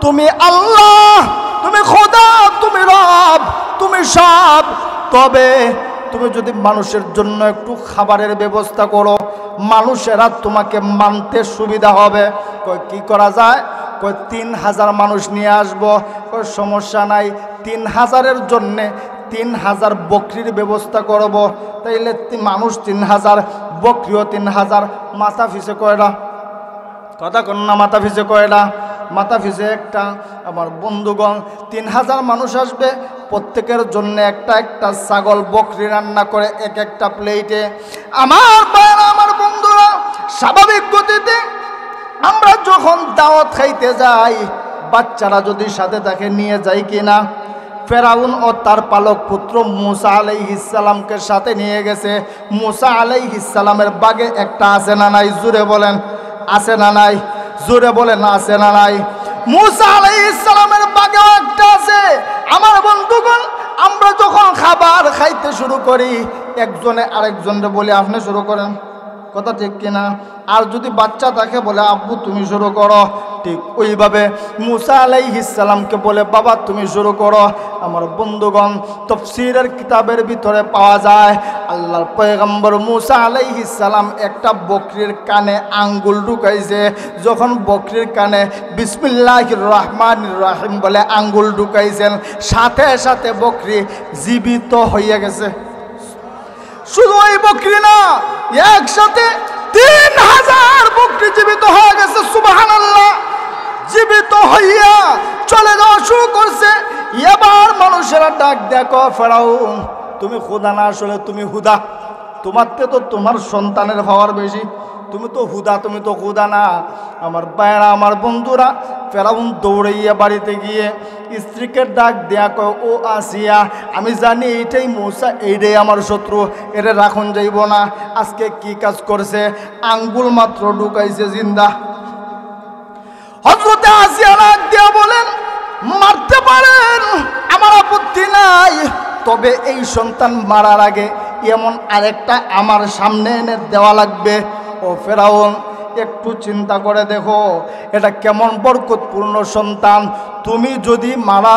তুমি আল্লাহ, তুমি খোদা, তুমি রব, তুমি সব, তবে তুমি যদি মানুষের জন্য একটু খাবারের ব্যবস্থা করো, মানুষেরা তোমাকে মানতে সুবিধা হবে। কই কি করা যায়? কই 3000 মানুষ নিয়ে আসবো। কই সমস্যা নাই, 3000-এর জন্যে 3000 বকরির ব্যবস্থা করব। তাইলে মানুষ 3000, বকরিও 3000, মাথা ফিসে কয়টা? কথা কন না, মাথা ফিসে কয়টা? মাথা ফিসে একটা। আমার বন্ধুগণ, 3000 মানুষ আসবে, প্রত্যেকের জন্য একটা একটা ছাগল বকরি রান্না করে এক একটা প্লেটে। আমার ভাইরা, আমার বন্ধুরা, স্বাভাবিক গতিতে আমরা যখন দাওয়াত খাইতে যাই, বাচ্চারা যদি সাথে থাকে নিয়ে যাই কিনা? ফেরাউন ও তার পালক পুত্র মূসা আলাইহিস সালামকে সাথে নিয়ে গেছে। মূসা আলাইহিস সালামের বাগে একটা আছে না নাই? জোরে বলেন, আছে না নাই? জোরে বলেন, আছে না নাই? মূসা আলাইহিস সালামের বাগেও একটা আছে। আমার বন্ধুগণ, আমরা যখন খাবার খাইতে শুরু করি, একজনে আরেকজনকে বলে আপনি শুরু করেন। কথা ঠিক কিনা? আর যদি বাচ্চা থাকে বলে আব্বু তুমি শুরু করো। ঠিক ওইভাবে মূসা আলাইহিস সালামকে বলে বাবা তুমি শুরু করো। আমার বন্ধুগণ, তাফসীরের কিতাবের ভিতরে পাওয়া যায় আল্লাহর পয়গম্বর মূসা আলাইহিস সালাম একটা বকরির কানে আঙ্গুল ঢুকাইছে। যখন বকরির কানে বিসমিল্লাহির রহমানির রহিম বলে আঙ্গুল ঢুকাইছেন, সাথে সাথে বকরি জীবিত হয়ে গেছে। শুধু ওই বকরি না, একসাথে 3000 বকরি জীবিত হয়ে গেছে। সুবহানাল্লাহ। জীবিত কয় ফেরাউন তুমি খুদা না, আসলে তুমি হুদা। তোমার তো তোমার সন্তানের হওয়ার বেশি, তুমি তো হুদা, তুমি তো খুদা না। আমার ভাইয়েরা, আমার বন্ধুরা, ফেরাউন দৌড়াইয়া বাড়িতে গিয়ে স্ত্রীকে ডাক দেয়া কয় ও আসিয়া, আমি জানি এইটাই মূসা, এইটাই আমার শত্রু, এটা রাখুন যাইব না। আজকে কি কাজ করছে, আঙ্গুল মাত্র ঢুকাইছে জিন্দা। হযরতে আসিয়া ডাক দেয়া বলেন মারতে পারেন, আমার আপত্তি নাই, তবে এই সন্তান মারার আগে এমন আরেকটা আমার সামনে এনে দেওয়া লাগবে। ও ফেরাউন, একটু চিন্তা করে দেখো এটা কেমন বরকতপূর্ণ সন্তান। তুমি যদি মারা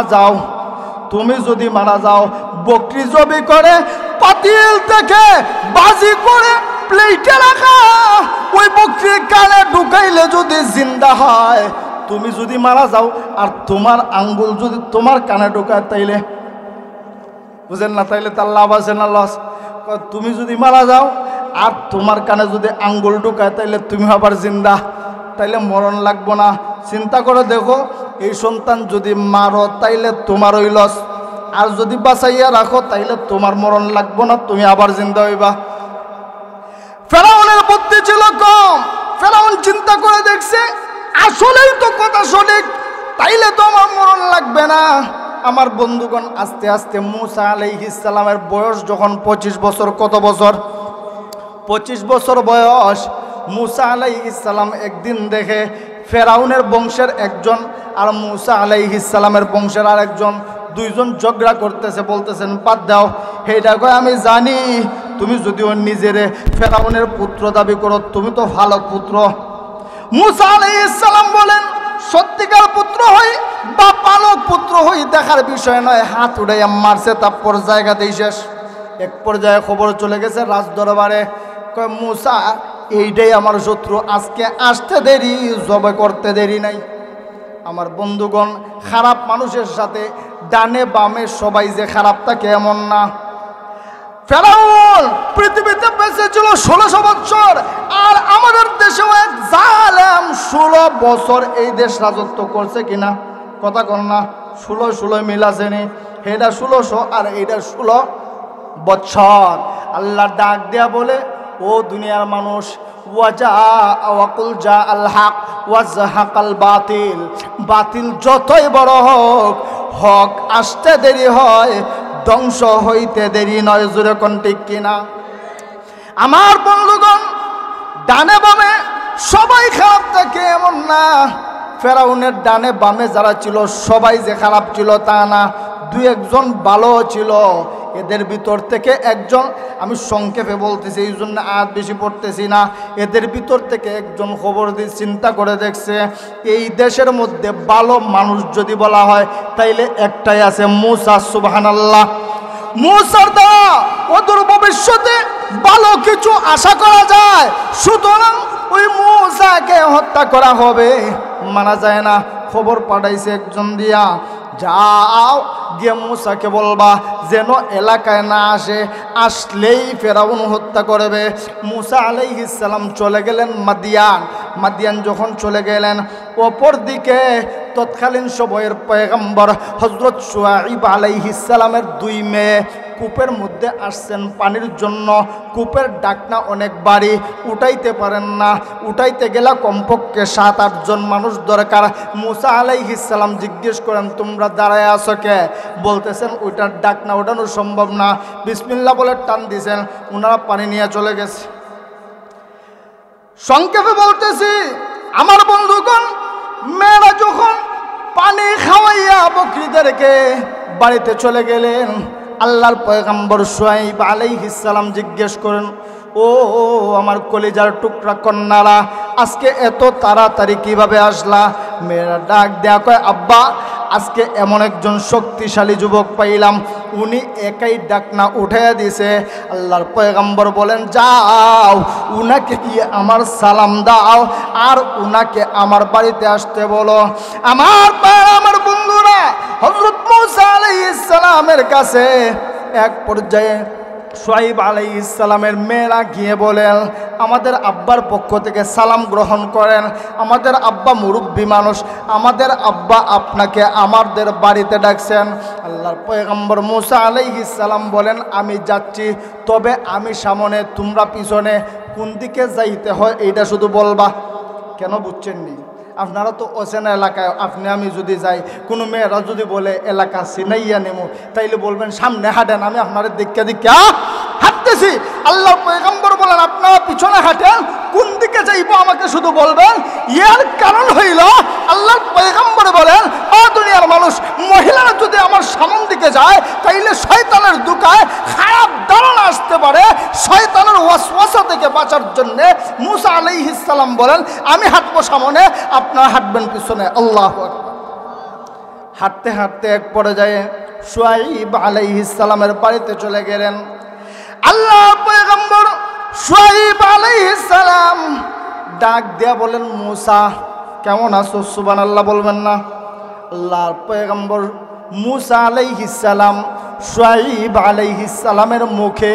যাও, বকরি জবি করে পাতিল থেকে বাজি করে প্লেটে রাখা ওই বকরির কানে ঢুকাইলে যদি জিন্দা হয়, তুমি যদি মারা যাও আর তোমার আঙ্গুল যদি তোমার কানে ঢুকায়, তাইলে বুঝেন না, তাইলে তার লাভ আছে না লস? তুমি যদি মারা যাও আর তোমার কানে যদি আঙ্গুল ঢুকায়, তাইলে তুমি আবার জিন্দা, তাইলে মরণ লাগবো না। চিন্তা করে দেখো, এই সন্তান যদি মারো তাইলে তোমার ওই লস, আর যদি বাঁচাইয়া রাখো তাইলে তোমার মরণ লাগবো না, তুমি আবার জিন্দা হইবা। ফেরাউনের বুদ্ধি ছিল কম। ফেরাউন চিন্তা করে দেখছে আসলেই তো কথা সঠিক, তাইলে তো আমার মরণ লাগবে না। আমার বন্ধুগণ, আস্তে আস্তে মূসা আলাইহিস সালামের বয়স যখন 25 বছর, কত বছর? 25 বছর বয়স। মূসা আলাইহিস সালাম একদিন দেখে ফেরাউনের বংশের একজন আর মূসা আলাইহিস সালামের বংশের আর একজন, দুইজন ঝগড়া করতেছে, বলতেছেন বাদ দাও, এইটা কয় আমি জানি তুমি যদিও নিজেরে ফেরাউনের পুত্র দাবি করো, তুমি তো ভালো পুত্র। মূসা আলাইহিস সালাম বলেন সত্যিকার পুত্র হই বা পালক পুত্র হই দেখার বিষয় নয়, হাত উড়াইয়া মারছে, তারপর জায়গাতেই শেষ। এক পর্যায়ে খবর চলে গেছে রাজ দরবারে, কয় মূসা এইটাই আমার শত্রু, আজকে আসতে দেরি, জবে করতে দেরি নাই। আমার বন্ধুগণ, খারাপ মানুষের সাথে ডানে বামে সবাই যে খারাপ থাকে এমন না। ফেরাউন পৃথিবীতে বেঁচে ছিল 1600 বছর, আর আমাদের দেশেও এক জালেম 16 বছর এই দেশ রাজত্ব করছে কিনা? কথা কর না, 16 মিল আসেনি, এটা 1600 আর এইটা 16 বছর। আল্লাহ ডাক দেয়া বলে ও দুনিয়ার মানুষ, ওয়াকুল জা আল হক ওয়াজহাকাল বাতিল, বাতিল যতই বড় হোক, হক আসতে দেরি হয়, ধ্বংস হইতে দেরি নয়। জোরে কোন ঠিক কিনা? আমার বন্ধুগণ, ডানে বামে সবাই খারাপ থাকে এমন না। ফেরাউনের ডানে বামে যারা ছিল সবাই যে খারাপ ছিল তা না, দুই একজন ভালো ছিল। এদের ভিতর থেকে একজন, আমি সংক্ষেপে বলতেছি এই জন্য আয়াত বেশি পড়তেছি না, এদের ভিতর থেকে একজন খবর দিয়ে চিন্তা করে দেখছে এই দেশের মধ্যে ভালো মানুষ যদি বলা হয় তাইলে একটাই আছে, মূসা। সুবহানাল্লাহ। মূসার দ্বারা অদূর ভবিষ্যতে ভালো কিছু আশা করা যায়, সুতরাং ওই মূসাকে হত্যা করা হবে, মানা যায় না। খবর পাঠাইছে একজন দিয়া, যাও গিয়ে মূসাকে বলবা যেন এলাকায় না আসে, আসলেই ফেরাউন হত্যা করবে। মূসা আলাইহিস সালাম চলে গেলেন মাদিয়ান যখন চলে গেলেন, অপর দিকে তৎকালীন সময়ের পয়গম্বর হযরত শুআইব আলাইহিস সালামের 2 মেয়ে কূপের মধ্যে আসছেন পানির জন্য। কূপের ডাকনা অনেক বাড়ি, উঠাইতে পারেন না, উঠাইতে গেলে কমপক্ষে 7-8 জন মানুষ দরকার। মূসা আলাইহিস সালাম জিজ্ঞেস করেন তোমরা দাঁড়ায় আছো কে? বলতেছেন ওইটার ডাকনা ওঠানো সম্ভব না। বিসমিল্লাহ বলে টান দিয়েছেন, ওনারা পানি নিয়ে চলে গেছে। সংক্ষেপে বলতেছি আমার বন্ধুগণ, মেয়েরা যখন পানি খাওয়াইয়া বকরিদেরকে বাড়িতে চলে গেলেন, আল্লাহর পয়গম্বর শুআইব আলাইহিস সালাম জিজ্ঞেস করেন, ও আমার কলিজার টুকরা কন্যারা, আজকে এত তাড়াতাড়ি কিভাবে আসলা? মেয়েরা ডাক দেয়া কয়, আব্বা আজকে এমন একজন শক্তিশালী যুবক পাইলাম, উনি একাই ডাকনা উঠাইয়া দিছে। আল্লাহর পয়গম্বর বলেন, যাও উনাকে গিয়ে আমার সালাম দাও আর উনাকে আমার বাড়িতে আসতে বলো। আমার বন্ধুরা, হযরত মূসা আলাইহিস সালামের কাছে এক পর্যায়ে শুআইব আলাইহিস সালামের মেয়েরা গিয়ে বলেন, আমাদের আব্বার পক্ষ থেকে সালাম গ্রহণ করেন। আমাদের আব্বা মুরব্বী মানুষ, আমাদের আব্বা আপনাকে আমাদের বাড়িতে ডাকছেন। আল্লাহর পয়গম্বর মুসা আলাইহিস সালাম বলেন, আমি যাচ্ছি, তবে আমি সামনে, তোমরা পিছনে। কোন দিকে যাইতে হয় এইটা শুধু বলবা। কেন বুঝছেন নি? আপনারা তো অচেনা এলাকায়, আপনি আমি যদি যাই, কোনো মেয়েরা যদি বলে এলাকা চিনাইয়া নেমো, তাইলে বলবেন সামনে হাঁটেন, আমি আপনাদের দিকে হাঁটতেছি। আল্লাহ পয়গম্বর বলেন, আপনারা পিছনে হাঁটেন, কোন দিকে যাইবো আমাকে শুধু বলবেন। এর কারণ হইল আল্লাহর পয়গম্বর বলেন, ও দুনিয়ার মানুষ, মহিলারা যদি আমার সামন দিকে যায়, তাইলে শয়তানের দুকায় খারাপ ধারণা আসতে পারে। শয়তানের ওয়াসওয়াসা থেকে বাঁচার জন্য মুসা আলাইহিস সালাম বলেন, আমি হাঁটবো সামনে, আপনারা হাঁটবেন পিছনে। আল্লাহু আকবার। হাঁটতে হাঁটতে এক পর্যায়ে শুআইব আলাইহিস সালামের বাড়িতে চলে গেলেন। আল্লাহ পয়গম্বর শুআইব আলাইহিস সালাম ডাক দিয়া বলেন, মুসা কেমন আছো? সুবহানাল্লাহ বলবেন না? আল্লাহর পয়গম্বর মুসা আলাইহিস সালাম শুআইব আলাইহিস সালামের মুখে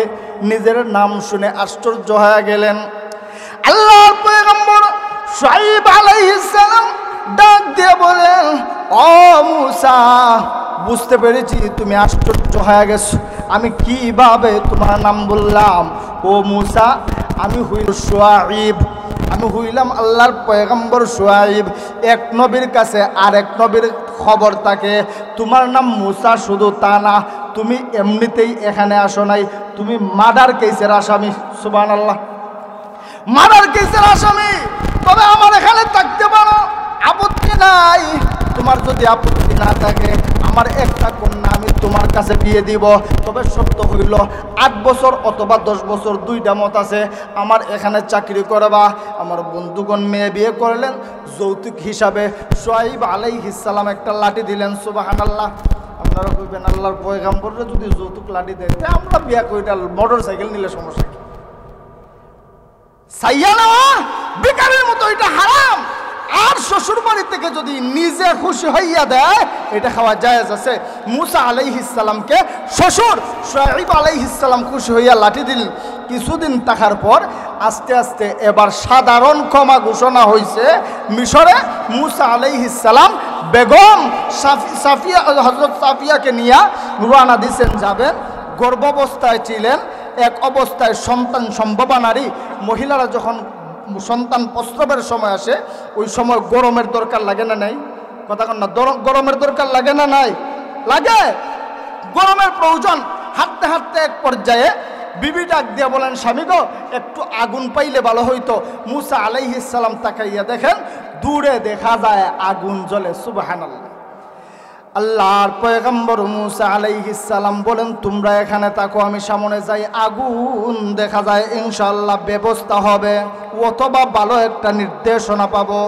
নিজের নাম শুনে আশ্চর্য হয়ে গেলেন। আল্লাহর পয়গম্বর শুআইব আলাইহিস সালাম ডাক দিয়ে বলেন, ও মুসা, বুঝতে পেরেছি তুমি আশ্চর্য হয়ে গেছো। আমি কিভাবে তোমার নাম বললাম? ও মুসা, আমি হইল শুআইব, আমি হইলাম আল্লাহর পয়গম্বর শুআইব। এক নবীর কাছে আর এক নবীর খবর থাকে। তোমার নাম মুসা শুধু তা না, তুমি এমনিতেই এখানে আসো নাই, তুমি মার্ডার কেসের আসামি। সুবহানাল্লাহ, মার্ডার কেসের আসামি। তবে আমার এখানে থাকতে পারো, আপত্তি নাই। তোমার যদি আপত্তি না থাকে, আমার একটা কন্যা আমি তোমার কাছে বিয়ে দিব। তবে শর্ত হইল 8 বছর অথবা 10 বছর, দুইটা মত আছে। আমার এখানে চাকরি করবা। আমার বন্ধুগণ মেয়ে বিয়ে করলেন, যৌতুক হিসাবে শুআইব আলাইহিস সালাম একটা লাঠি দিলেন। সুবহানাল্লাহ। আপনারা কইবেন, আল্লাহর পয়গম্বররা যদি যৌতুক লাঠি দেয়, তা আমরা বিয়ে কইটা মোটর সাইকেল নিলে সমস্যা কি? সাইয়া নেওয়া বেকারের মতো, এটা হারাম। আর শ্বশুর বাড়ি থেকে যদি নিজে খুশি হইয়া দেয়, এটা খাওয়া জায়েজ আছে। মুসা আলাইহিস সালামকে শ্বশুর শুআইব আলাইহিস সালাম খুশি হইয়া লাঠি দিলেন। কিছুদিন থাকার পর আস্তে আস্তে এবার সাধারণ ক্ষমা ঘোষণা হয়েছে মিশরে। মুসা আলাইহিস সালাম বেগম সাফিয়া, হযরত সাফিয়াকে নিয়ে রওনা দিয়েছেন, যাবেন। গর্ভাবস্থায় ছিলেন, এক অবস্থায় সন্তান সম্ভবা নারী। মহিলারা যখন সন্তান প্রসবের সময় আসে, ওই সময় গরমের দরকার লাগে না নাই? কথা কন না, গরমের দরকার লাগে না নাই? লাগে, গরমের প্রয়োজন। হাঁটতে হাঁটতে এক পর্যায়ে বিবি ডাক দিয়ে বলেন, স্বামী গো, একটু আগুন পাইলে ভালো হইতো। মুসা আলাইহিস সালাম তাকাইয়া দেখেন, দূরে দেখা যায় আগুন জ্বলে। সুবহানাল্লাহ। আল্লাহর পয়গম্বর মুসা আলাইহিস সালাম বলেন, তোমরা এখানে থাকো, আমি সামনে যাই। আগুন দেখা যায়, ইনশাআল্লাহ ব্যবস্থা হবে, অথবা ভালো একটা নির্দেশনা পাবো।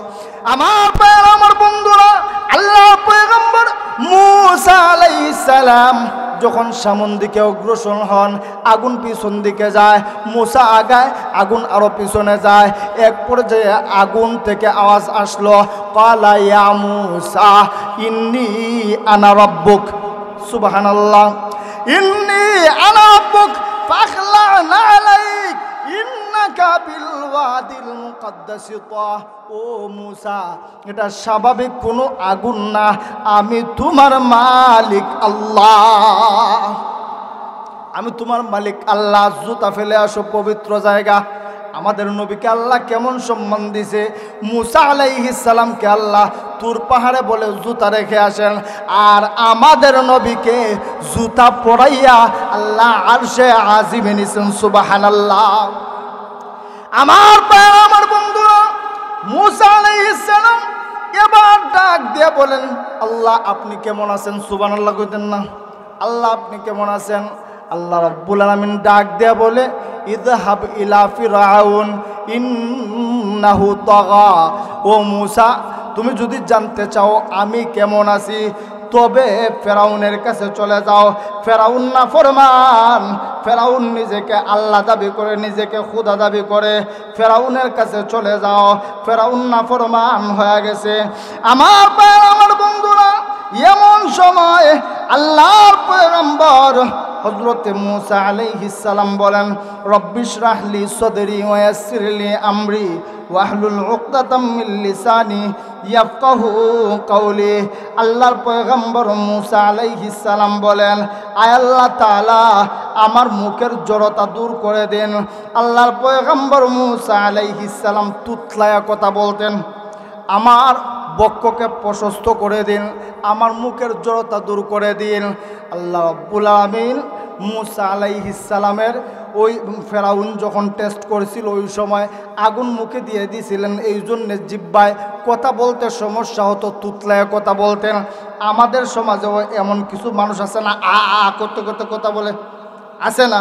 আমার বন্ধুরা, আল্লাহর পয়গম্বর মুসা আলাইহিস সালাম যখন সামন দিকে অগ্রসর হন, আগুন পিছন দিকে যায়। মুসা আগায়, আগুন আরো পিছনে যায়। এক পর্যায়ে আগুন থেকে আওয়াজ আসলো, ক্বালা ইয়া মুসা ইন্নী আনা রাব্বুক। সুবহানাল্লাহ। ইন্নী আনা রাব্বুক ফাখলা'না আলাইক ইন্নাকা বিল ওয়াদিল মুকদ্দাস তুয়া। ও মুসা, এটা স্বাভাবিক কোনো আগুন না, আমি তোমার মালিক আল্লাহ, আমি তোমার মালিক আল্লাহ। জুতা ফেলে আসো পবিত্র জায়গা। আমাদের নবীকে আল্লাহ কেমন সম্মান দিছে। মুসা আলাইহিস সালামকে আল্লাহ তুর পাহাড়ে বলে জুতা রেখে আসেন, আর আমাদের নবীকে জুতা পরাইয়া আল্লাহ আরশে আজিমে নিছেন। সুবহানাল্লাহ। আমার বন্ধুরা, মুসা আলাইহিস সালাম এবার ডাক দিয়ে বলেন, আল্লাহ আপনি কেমন আছেন? সুবহানাল্লাহ কইতেন না? আল্লাহ আপনি কেমন আছেন? আল্লাহ রাব্বুল আলামিন ডাক দিয়ে বলে, ইযহাব ইলা ফিরআউন ইন্নাহু তাগা। ও মুসা, তুমি যদি জানতে চাও আমি কেমন আছি, তবে ফেরাউনের কাছে চলে যাও। ফেরাউন নাফরমান, ফেরাউন নিজেকে আল্লাহ দাবি করে, নিজেকে খোদা দাবি করে। ফেরাউনের কাছে চলে যাও, ফেরাউন নাফরমান হয়ে গেছে। আমার বন্ধুরা, এমন সময় আল্লাহর পয়গম্বর হযরতে মূসা আলাইহিস সালাম বলেন, রব্বিশরাহ লি সদরি ওয়া ইয়াসসির লি আমরি ওয়াহলুল উকদাতাম মিন লিসানি ইয়াফকাহু কওলি। আল্লাহর পয়গম্বর মূসা আলাইহিস সালাম বলেন, আয় আল্লাহ তাআলা আমার মুখের জড়তা দূর করে দেন। আল্লাহর পয়গম্বর মূসা আলাইহিস সালাম তুতলায়া কথা বলতেন, আমার বক্ষকে প্রশস্ত করে দিন, আমার মুখের জড়তা দূর করে দিন। আল্লাহ রাব্বুল আলামিন মূসা আলাইহিস সালামের ওই ফেরাউন যখন টেস্ট করেছিল ওই সময় আগুন মুখে দিয়ে দিয়েছিলেন, এই জন্য জিহ্বায় কথা বলতে সমস্যা হতো, তুতলায় কথা বলতেন। আমাদের সমাজেও এমন কিছু মানুষ আছে না, আ আ করতে করতে কথা বলে, আছে না?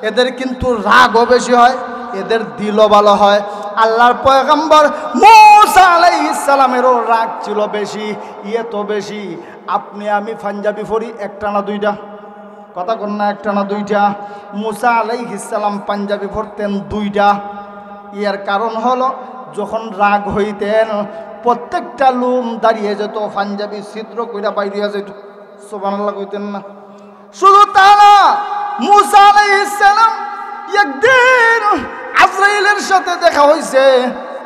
এদের কিন্তু রাগও বেশি হয়, এদের দিলও ভালো হয়। আল্লাহর পয়গম্বর মূসা আলাইহিস সালামেরও রাগ ছিল বেশি, তো বেশি। আপনি আমি পাঞ্জাবি পরি একটা না দুইটা, কথা কন না, একটা না দুইটা। মূসা আলাইহিস সালাম পাঞ্জাবি পরতেন দুইটা। এর কারণ হলো যখন রাগ হইতেন প্রত্যেকটা লোম দাঁড়িয়ে যেত, পাঞ্জাবি ছিদ্র কইরা বাইরে যেত। সুবহানাল্লাহ কইতেন না? শুধু তা না, মূসা আলাইহিস সালাম একদিন আজরাইলের সাথে দেখা হয়েছে।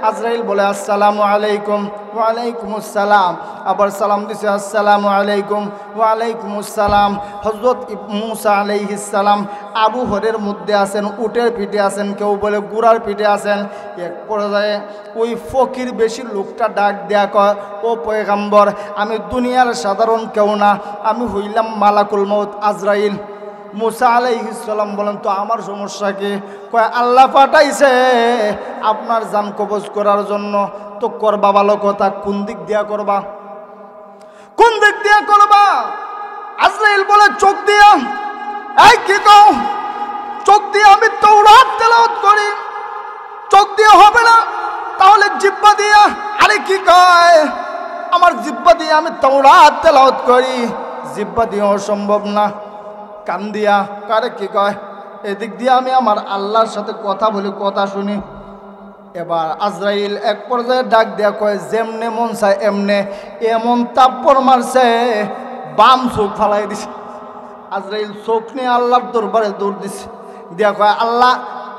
আজরাইল বলে আসসালামু আলাইকুম, ওয়ালাইকুম আসসালাম, আবার সালাম দিছে আসসালামু আলাইকুম, ওয়ালাইকুম আসসালাম। হযরত মূসা আলাইহিস সালাম আবু হরের মধ্যে আছেন, উটের পিঠে আছেন, কেউ বলে গুড়ার পিঠে আছেন। এক পর্যায়ে ওই ফকির বেশি লোকটা ডাক দেয়া কয়, ও পয়গম্বর, আমি দুনিয়ার সাধারণ কেউ না, আমি হইলাম মালাকুল মউত আজরাইল। মূসা আলাইহিস সালাম বলেন, তো আমার সমস্যা কি? কয়, আল্লাহ পাঠাইছে আপনার জান কবজ করার জন্য। তো করবা ভালো কথা, কোন দিক দিয়া করবা? কোন দিক দিয়া করবা? আজরাইল বলে, চোখ দিয়া। এই কি কও? চোখ দিয়ে আমি তাওরাত তেলাওয়াত করি, চোখ দিয়ে হবে না, তাহলে জিহ্বা দিয়া। আরে কি কয়? আমার জিহ্বা দিয়ে আমি তাওরাত তেলাওয়াত করি, জিহ্বা দিয়ে অসম্ভব না। কান দিয়া। কারে কি কয়? এদিক দিয়ে আমি আমার আল্লাহর সাথে কথা বলি, কথা শুনি। এবার আজরাইল এক পর্যায়ে ডাক দেয়া কয়, যেমনে মন চায় এমনে, এমন তাপ্পর মারছে বাম চোখ ফালাই দিছে। আজরাইল চোখ নিয়ে আল্লাহর দরবারে দৌড় দিছে, দিয়া কয়, আল্লাহ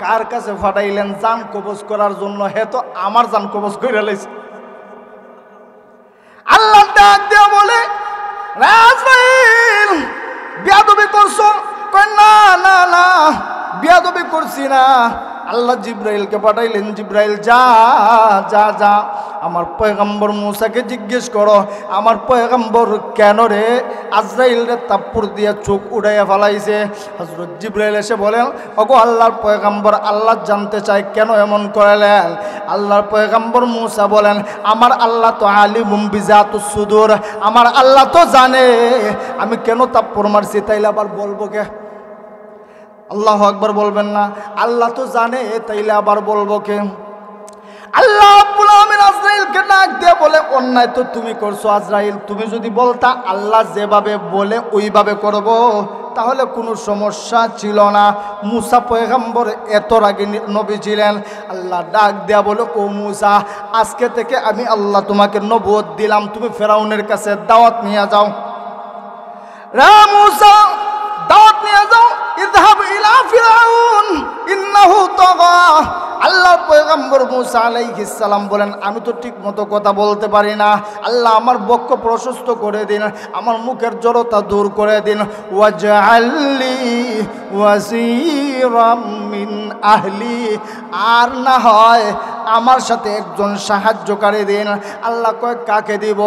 কার কাছে ফাটাইলেন জান কবজ করার জন্য? হে তো আমার জান কবজ করে লাইছে। আল্লাহ ডাক দেয়া বলে, আজরাইল বিয়াদবি করছো? কয়, না না না, বিয়াদবি করছি না। আল্লাহ জিব্রাইলকে পাঠাইলেন, জিব্রাইল যা যা যা আমার পয়গম্বর মূসাকে জিজ্ঞেস করো, আমার পয়গম্বর কেন রে আজরাইল রে তাপ্পুর দিয়ে চোখ উড়াইয়া ফেলাইছে। হযরত জিব্রাইল এসে বলেন, ওগো আল্লাহর পয়গম্বর, আল্লাহ জানতে চায় কেন এমন করলেন। আল্লাহর পয়গম্বর মূসা বলেন, আমার আল্লাহ তো আলিমুম বিজাতুস সুদূর, আমার আল্লাহ তো জানে আমি কেন তাপ্পুর মারছি, তাইলে আবার বলবো কে? আল্লাহু আকবার বলবেন না? আল্লাহ তো জানে, তাইলে আবার বলবো কে? আল্লাহ রাব্বুল আলামিন আজরাইলকে ডাক দিয়ে বলে, অন্যায় তো তুমি করছো আজরাইল, তুমি যদি বলতা আল্লাহ যেভাবে বলে ওইভাবে করব, তাহলে কোনো সমস্যা ছিল না। মূসা পয়গম্বর এত আগে নবী ছিলেন। আল্লাহ ডাক দেয়া বলে, ও মূসা, আজকে থেকে আমি আল্লাহ তোমাকে নবুয়ত দিলাম, তুমি ফেরাউনের কাছে দাওয়াত নিয়ে যাও। রে মূসা, দাওয়াত নিয়ে যাও। ইযহাব ইলা ফিরাউন ইন্নাহু তাগা। আল্লাহ পয়গম্বর মূসা আলাইহিস সালাম বলেন, আমি তো ঠিক মতো কথা বলতে পারি না, আল্লাহ আমার বক্ষ প্রশস্ত করে দিন, আমার মুখের জড়তা দূর করে দিন। ওয়াজআললি ওয়াজিরাম মিন আহলি, আর না হয় আমার সাথে একজন সাহায্যকারী দিন। আল্লাহ কয়, কাকে দিব?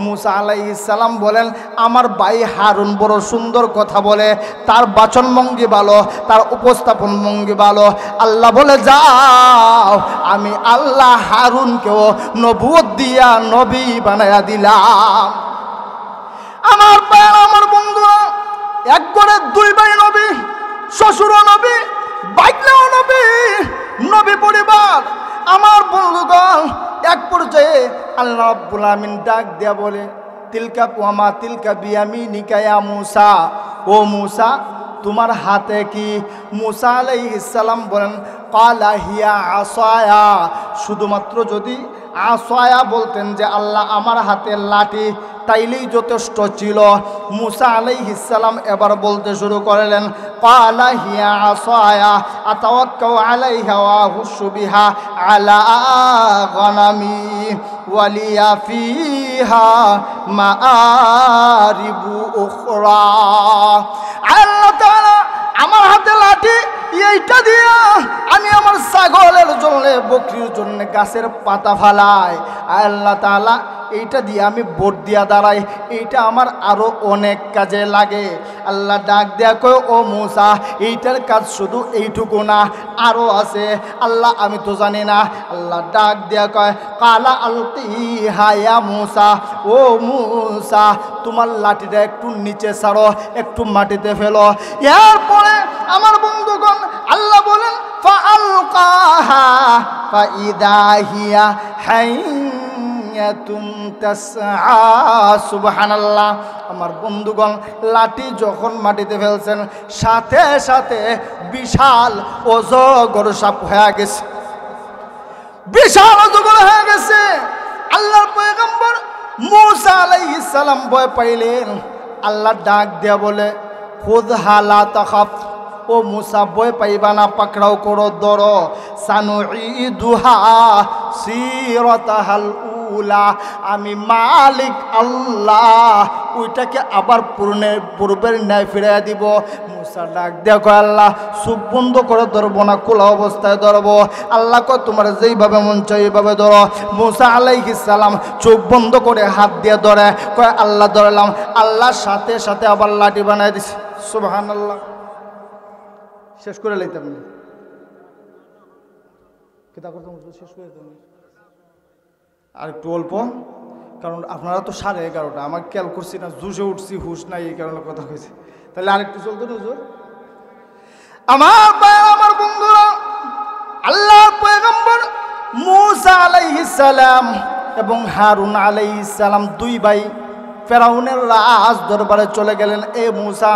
মূসা আলাইহিস সালাম বলেন, আমার ভাই হারুন বড় সুন্দর কথা বলে, তার বাচন ভঙ্গি ভালো, তার উপস্থাপন ভঙ্গি ভালো। আল্লাহ বলে, যাও, আমি আল্লাহ হারুনকেও নবুয়ত দিয়া নবী বানায়া দিলাম। আমার ভাই, আমার বন্ধুরা, এক করে দুই ভাই নবী, শ্বশুরও নবী, বাইকলাও নবী, নবী পরিবার। আমার বন্ধুগণ, এক পর্যায়ে আল্লাহ রাব্বুল আমিন ডাক দেয়া বলে, তিলকা ওয়ামা তিলকা বিয়ামিনিকা ইয়া মূসা, ও মূসা তোমার হাতে কি? মূসা আলাইহিস সালাম বলেন, ক্বালা হিয়া আসায়া। শুধুমাত্র যদি আসায়া বলতেন যে আল্লাহ আমার হাতে লাঠি, পাঠাইলেই যথেষ্ট ছিল। মুসা আলাইহিস সালাম এবার বলতে শুরু করলেন, ক্বালা হিয়া আসায়া আতাওয়াক্কাউ আলাইহা ওয়া আহুশু বিহা আলা গনামি ওয়ালিয়া ফিহা মাআরিবু উখরা। আল্লাহ তাআলা আমার হাতে লাঠি, এইটা দিয়া আমি আমার ছাগলের জন্য, বকরির জন্য গাছের পাতা ফালাই। আল্লাহ তাআলা এইটা দিয়ে আমি বোট দিয়া দাঁড়াই, এইটা আমার আরো অনেক কাজে লাগে। আল্লাহ ডাক দেয়া কয়, ও মুসা, এইটার কাজ শুধু এইটুকু না, আরো আছে। আল্লাহ আমি তো জানি না। আল্লাহ ডাক দেয়া কয়, কালা আলকিহা ইয়া মুসা, ও মুসা তোমার লাঠিটা একটু নিচে ছাড়ো, একটু মাটিতে ফেলো। এরপরে আমার বন্ধুগণ আল্লাহ বলেন, ফাআলকাহা ফাইদা হিয়া হাইয়াতুন তাসআ। সুবহানাল্লাহ। আমার বন্ধুগণ লাঠি যখন মাটিতে ফেলছেন, সাথে সাথে বিশাল অজগর সাপ হয়ে গেছে, বিশাল অজগর হয়ে গেছে। আল্লাহর পয়গম্বর মুসা আলাইহিস সালাম ভয় পাইলেন। আল্লাহ ডাক দেয়া বলে, খুযহা লা তাখাফ, ও মুসা ভয় পাইবা না, পাকড়াও করো, ধরো। সানুঈদুহা সিরাতাহাল উলা, আমি মালিক আল্লাহ ওইটাকে আবার পূর্বের ন্যায় ফিরিয়ে দিব। মুসা ডাক দেখো, আল্লাহ চোখ বন্ধ করে ধরবো না, খোলা অবস্থায় ধরবো। আল্লাহ কয়, তোমার যেইভাবে মন চাই এইভাবে ধরো। মুসা আলাইহিস সালাম চোখ বন্ধ করে হাত দিয়ে ধরে, কয় আল্লাহ ধরলাম। আল্লাহর সাথে সাথে আবার লাঠি বানাই দিছে। সুবহানাল্লাহ। শেষ করে লাইতাম না, কিতাব শেষ করে দিতাম আর একটু অল্প, কারণ আপনারা তো 11:30, আমার খেয়াল করছি না, জুসে উঠছি, হুশ নাই, এই কারণে কথা কইছি। তাহলে আরেকটু চলতো না হুজুর? আমার ভাই, আমার বন্ধুরা, আল্লাহর পয়গম্বর মুসা আলাইহিস সালাম এবং হারুন আলাইহিস সালাম দুই ভাই ফেরাউনের রাজ দরবারে চলে গেলেন। এ মুসা,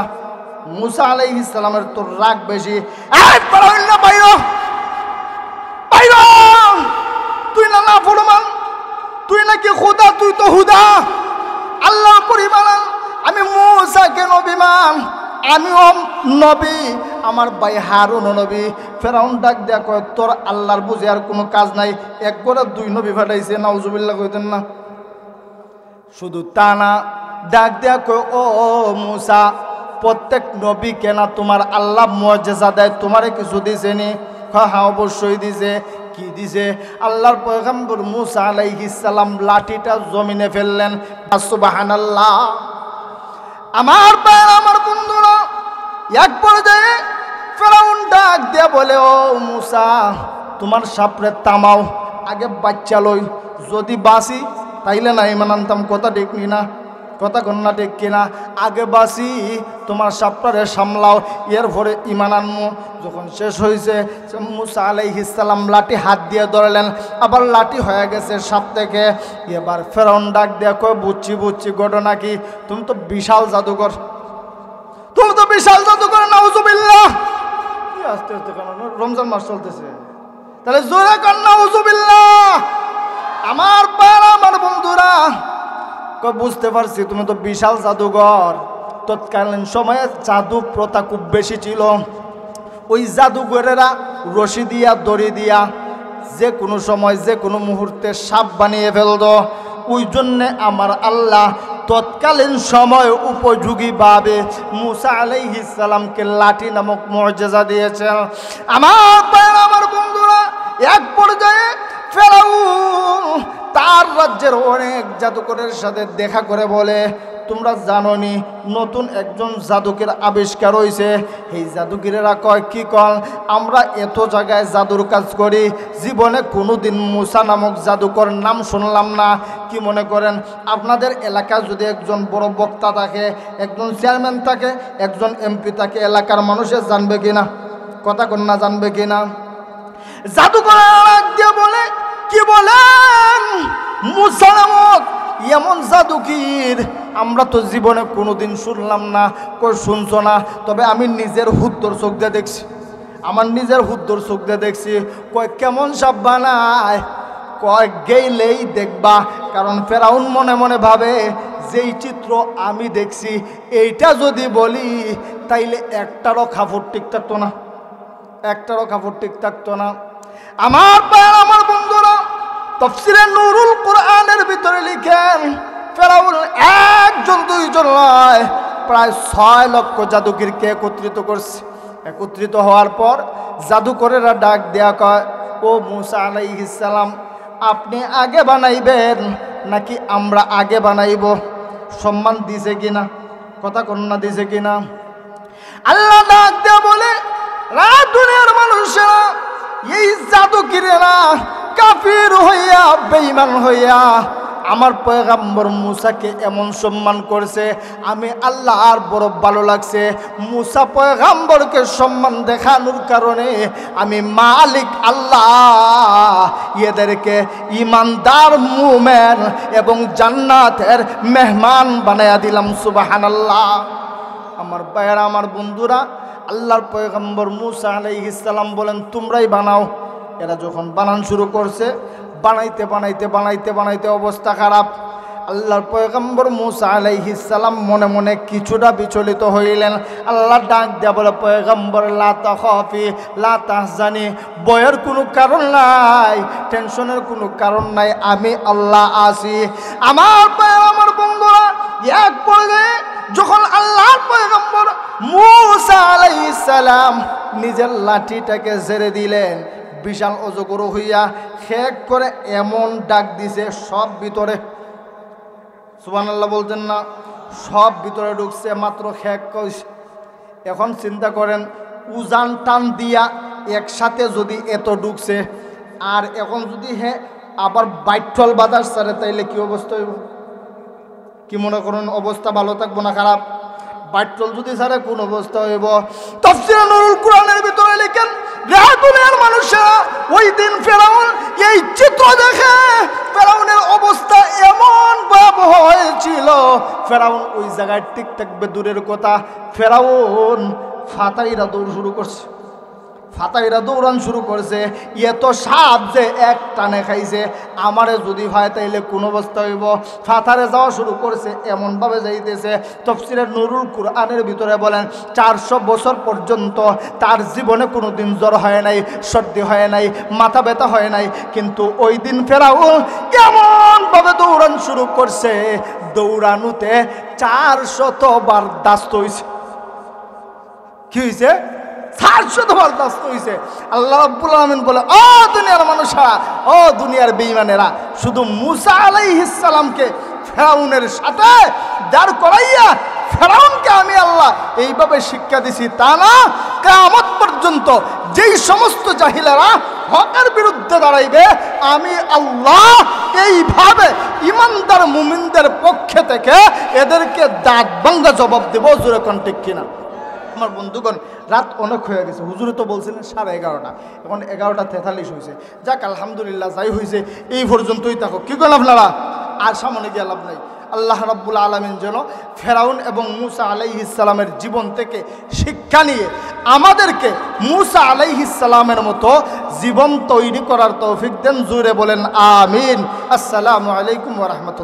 মুসা আলাইহিস সালামের তো রাগ বেশি। এই ফেরাউন না, বাইরো বাইরো, তুই না নাফরমান, তুই নাকি খোদা, তুই তো হুদা, আল্লাহ পরিমাণ। আমি মুসাকে নবী মান, আমিও নবী, আমার ভাই হারুনও নবী। ফেরাউন ডাক দেয়া কয়, তোর আল্লাহর বুঝে আর কোনো কাজ নাই, এক করে দুই নবী ফাটাইছে, নাউজুবিল্লাহ কইতেন না। শুধু তা না, ডাক দেয়া কয়, ও মুসা, প্রত্যেক নবী কেনা তোমার আল্লাহ মুআজিজা দেয়, তোমারে কিছু দিছেনি? হ্যাঁ অবশ্যই দিছে। কি দিছে? আল্লাহর পয়গম্বর মুসা আলাইহিস সালাম লাঠিটা জমিনে ফেললেন। সুবহানাল্লাহ। আমার ভাই, আমার বন্ধুরা, এক পর্যায়ে ফেরাউন ডাক দিয়ে বলে, ও মুসা, তোমার সাপরে থামাও, আগে বাচ্চা লই, যদি বাসি তাইলে না ইমান আনতাম। কথা ঠিক না? কথা কন্যা ঠিক কিনা? আগে বাসি, তোমার সাপটারে সামলাও, এরপরে ইমান আনমু। যখন শেষ হয়েছে, মুসা আলাইহিস সালাম লাঠি হাত দিয়ে ধরলেন, আবার লাঠি হয়ে গেছে সাপ থেকে। এবার ফেরাউন ডাক দেয়া কয়, বুঝছি বুঝছি, ঘটনা কি? তুমি তো বিশাল জাদুকর, তুমি তো বিশাল জাদুকর, নাউজুবিল্লাহ। আস্তে আস্তে, কারণ রমজান মাস চলতেছে, তাহলে জোরে কান নাউজুবিল্লাহ। আমার বাবা, আমার বন্ধুরা, বুঝতে পারছি তুমি তো বিশাল জাদুঘর। তৎকালীন সময়ে জাদু প্রথা খুব বেশি ছিল। ওই জাদুঘরেরা রশি দিয়া, দড়ি দিয়া যে কোনো সময়, যে কোনো মুহূর্তে সাপ বানিয়ে ফেলত। ওই জন্যে আমার আল্লাহ তৎকালীন সময় উপযোগীভাবে মুসা আলাইহিস সালামকে লাঠি নামক মুআজিজা দিয়েছেন। আমার ভাইরা, আমার বন্ধুরা, এক পর্যায়ে ফেরাউন তার রাজ্যের অনেক জাদুকরের সাথে দেখা করে বলে, তোমরা জানোনি নতুন একজন জাদুকের আবিষ্কার হয়েছে। এই জাদুগিরেরা কয়, কি কয়, আমরা এত জায়গায় জাদুর কাজ করি, জীবনে কোনোদিন মুসা নামক জাদুকর নাম শুনলাম না। কি মনে করেন আপনাদের এলাকায় যদি একজন বড় বক্তা থাকে, একজন চেয়ারম্যান থাকে, একজন এমপি থাকে, এলাকার মানুষের জানবে কিনা? কথা কন্যা জানবে কিনা? জাদুকর দিয়ে বলে, কি বলেন, মুসা নামক এমন জাদুকির আমরা তো জীবনে কোনোদিন শুনলাম না। কই শুনছো না? তবে আমি নিজের হুদ্দর চোখ দিয়ে দেখছি, আমার নিজের হুদ্দর চোখ দিয়ে দেখছি। কয় কেমন সাপ বানায়? কয় গেইলেই দেখবা। কারণ ফেরাউন মনে মনে ভাবে যেই চিত্র আমি দেখছি এইটা যদি বলি তাইলে একটারও কাপড় ঠিক থাকতো না, একটারও কাপড় ঠিক থাকতো না। আমার ভাইয়েরা, আমার বন্ধুরা, তাফসীরে নুরুল কোরআনের ভিতরে লিখেন ফেরাউন একজন দুইজন নয়, প্রায় 6 লক্ষ জাদুকরকে একত্রিত করছে। একত্রিত হওয়ার পর জাদুকরেরা ডাক দেয়া কয়, ও মূসা আলাইহিস সালাম, আপনি আগে বানাইবেন নাকি আমরা আগে বানাইব? সম্মান দিছে কিনা? কথা কন্যা দিছে কিনা? আল্লাহ ডাক দেয়া বলে, রাত দুনিয়ার মানুষেরা, এই জাদুকরেরা কাফির হইয়া বেঈমান হইয়া আমার পয়গম্বর মূসাকে এমন সম্মান করছে, আমি আল্লাহ আর বড় ভালো লাগছে। মূসা পয়গম্বরকে সম্মান দেখানোর কারণে আমি মালিক আল্লাহ এদেরকে ইমানদার মুমিন এবং জান্নাতের মেহমান বানায়া দিলাম। সুবহানাল্লাহ। আমার ভাইয়েরা, আমার বন্ধুরা, আল্লাহর পয়গম্বর মূসা আলাইহিস সালাম বলেন, তোমরাই বানাও। এরা যখন বানান শুরু করছে, বানাইতে বানাইতে বানাইতে বানাইতে অবস্থা খারাপ। আল্লাহর পয়গম্বর মূসা আলাইহিস সালাম মনে মনে কিছুটা বিচলিত হইলেন। আল্লাহ ডাক দেয়া বলে, পয়গম্বর লা তাখাফি লা তাহজানি, ভয়ের কোনো কারণ নাই, টেনশনের কোনো কারণ নাই, আমি আল্লাহ আছি। আমার ভাইয়েরা, আমার বন্ধুরা, এক পর্যায়ে যখন আল্লাহর পয়গম্বর মূসা আলাইহিস সালাম নিজের লাঠিটাকে ছেড়ে দিলেন, বিশাল অজগর হইয়া খেক করে এমন ডাক দিছে, সব ভিতরে, সুবহানাল্লাহ বলতেন না, সব ভিতরে ঢুকছে, মাত্র খেক কইছে। এখন চিন্তা করেন, উজান টান দিয়া একসাথে যদি এত ঢুকছে, আর এখন যদি আবার বাইটল বাতাস ছাড়ে, তাইলে কি অবস্থা হইব? কি মনে করুন, অবস্থা ভালো থাকবো না খারাপ? বাইটল যদি ছাড়ে কোন অবস্থা হইব? তাফসীরে নুরুল কোরআনের ভিতরে লিখেন, দুনিয়ার মানুষেরা ওই দিন ফেরাউন এই চিত্র দেখে ফেরাউনের অবস্থা এমন ভয়াবহ হয়েছিল, ফেরাউন ওই জায়গায় ঠিক থাকবে দূরের কথা, ফেরাউন ফাতাইরা দৌড় শুরু করছে, ফাতাইরা দৌড়ান শুরু করছে। এত সাপ যে এক টানে খাইছে, আমারে যদি হয় তাইলে কোন অবস্থা হইব? ফাতারে যাওয়া শুরু করছে, এমনভাবে যাইতেছে। তাফসীরে নুরুল কোরআনের ভিতরে বলেন, 400 বছর পর্যন্ত তার জীবনে কোনো দিন জ্বর হয় নাই, সর্দি হয় নাই, মাথা ব্যথা হয় নাই, কিন্তু ওই দিন ফেরাউন এমনভাবে দৌড়ান শুরু করছে, দৌড়ানোতে 400 বার দাস্ত হইছে। কি হইছে? 400 বার দাস্ত হইছে। আল্লাহ রাব্বুল আলামিন বলে, ও দুনিয়ার মানুষেরা, ও দুনিয়ার বেঈমানেরা, শুধু মূসা আলাইহিস সালামকে ফেরাউনের সাথে দাঁড় করাইয়া ফেরাউনকে আমি আল্লাহ এইভাবে শিক্ষা দিছি, তা না, কিয়ামত পর্যন্ত যেই সমস্ত জাহিলেরা হকের বিরুদ্ধে দাঁড়াইবে, আমি আল্লাহ এইভাবে ইমানদার মুমিনদের পক্ষে থেকে এদেরকে দাঁত ভাঙ্গা জবাব দেব। জোরে কোন ঠিক কিনা? আমার বন্ধুগণ, রাত অনেক হয়ে গেছে, হুজুরে তো বলছিলেন 11:30, এখন 11:43 হয়েছে। যাক, আলহামদুলিল্লাহ, যাই হয়েছে এই পর্যন্তই থাকো। কি করেন আপনারা? আর সামনে গিয়ে লাভ নাই। আল্লাহ রাব্বুল আলামিন যেন ফেরাউন এবং মূসা আলাইহিস সালামের জীবন থেকে শিক্ষা নিয়ে আমাদেরকে মূসা আলাইহিস সালামের মতো জীবন তৈরি করার তৌফিক দেন। জোরে বলেন আমিন। আসসালামু আলাইকুম ওয়া রাহমাতুল্লাহ।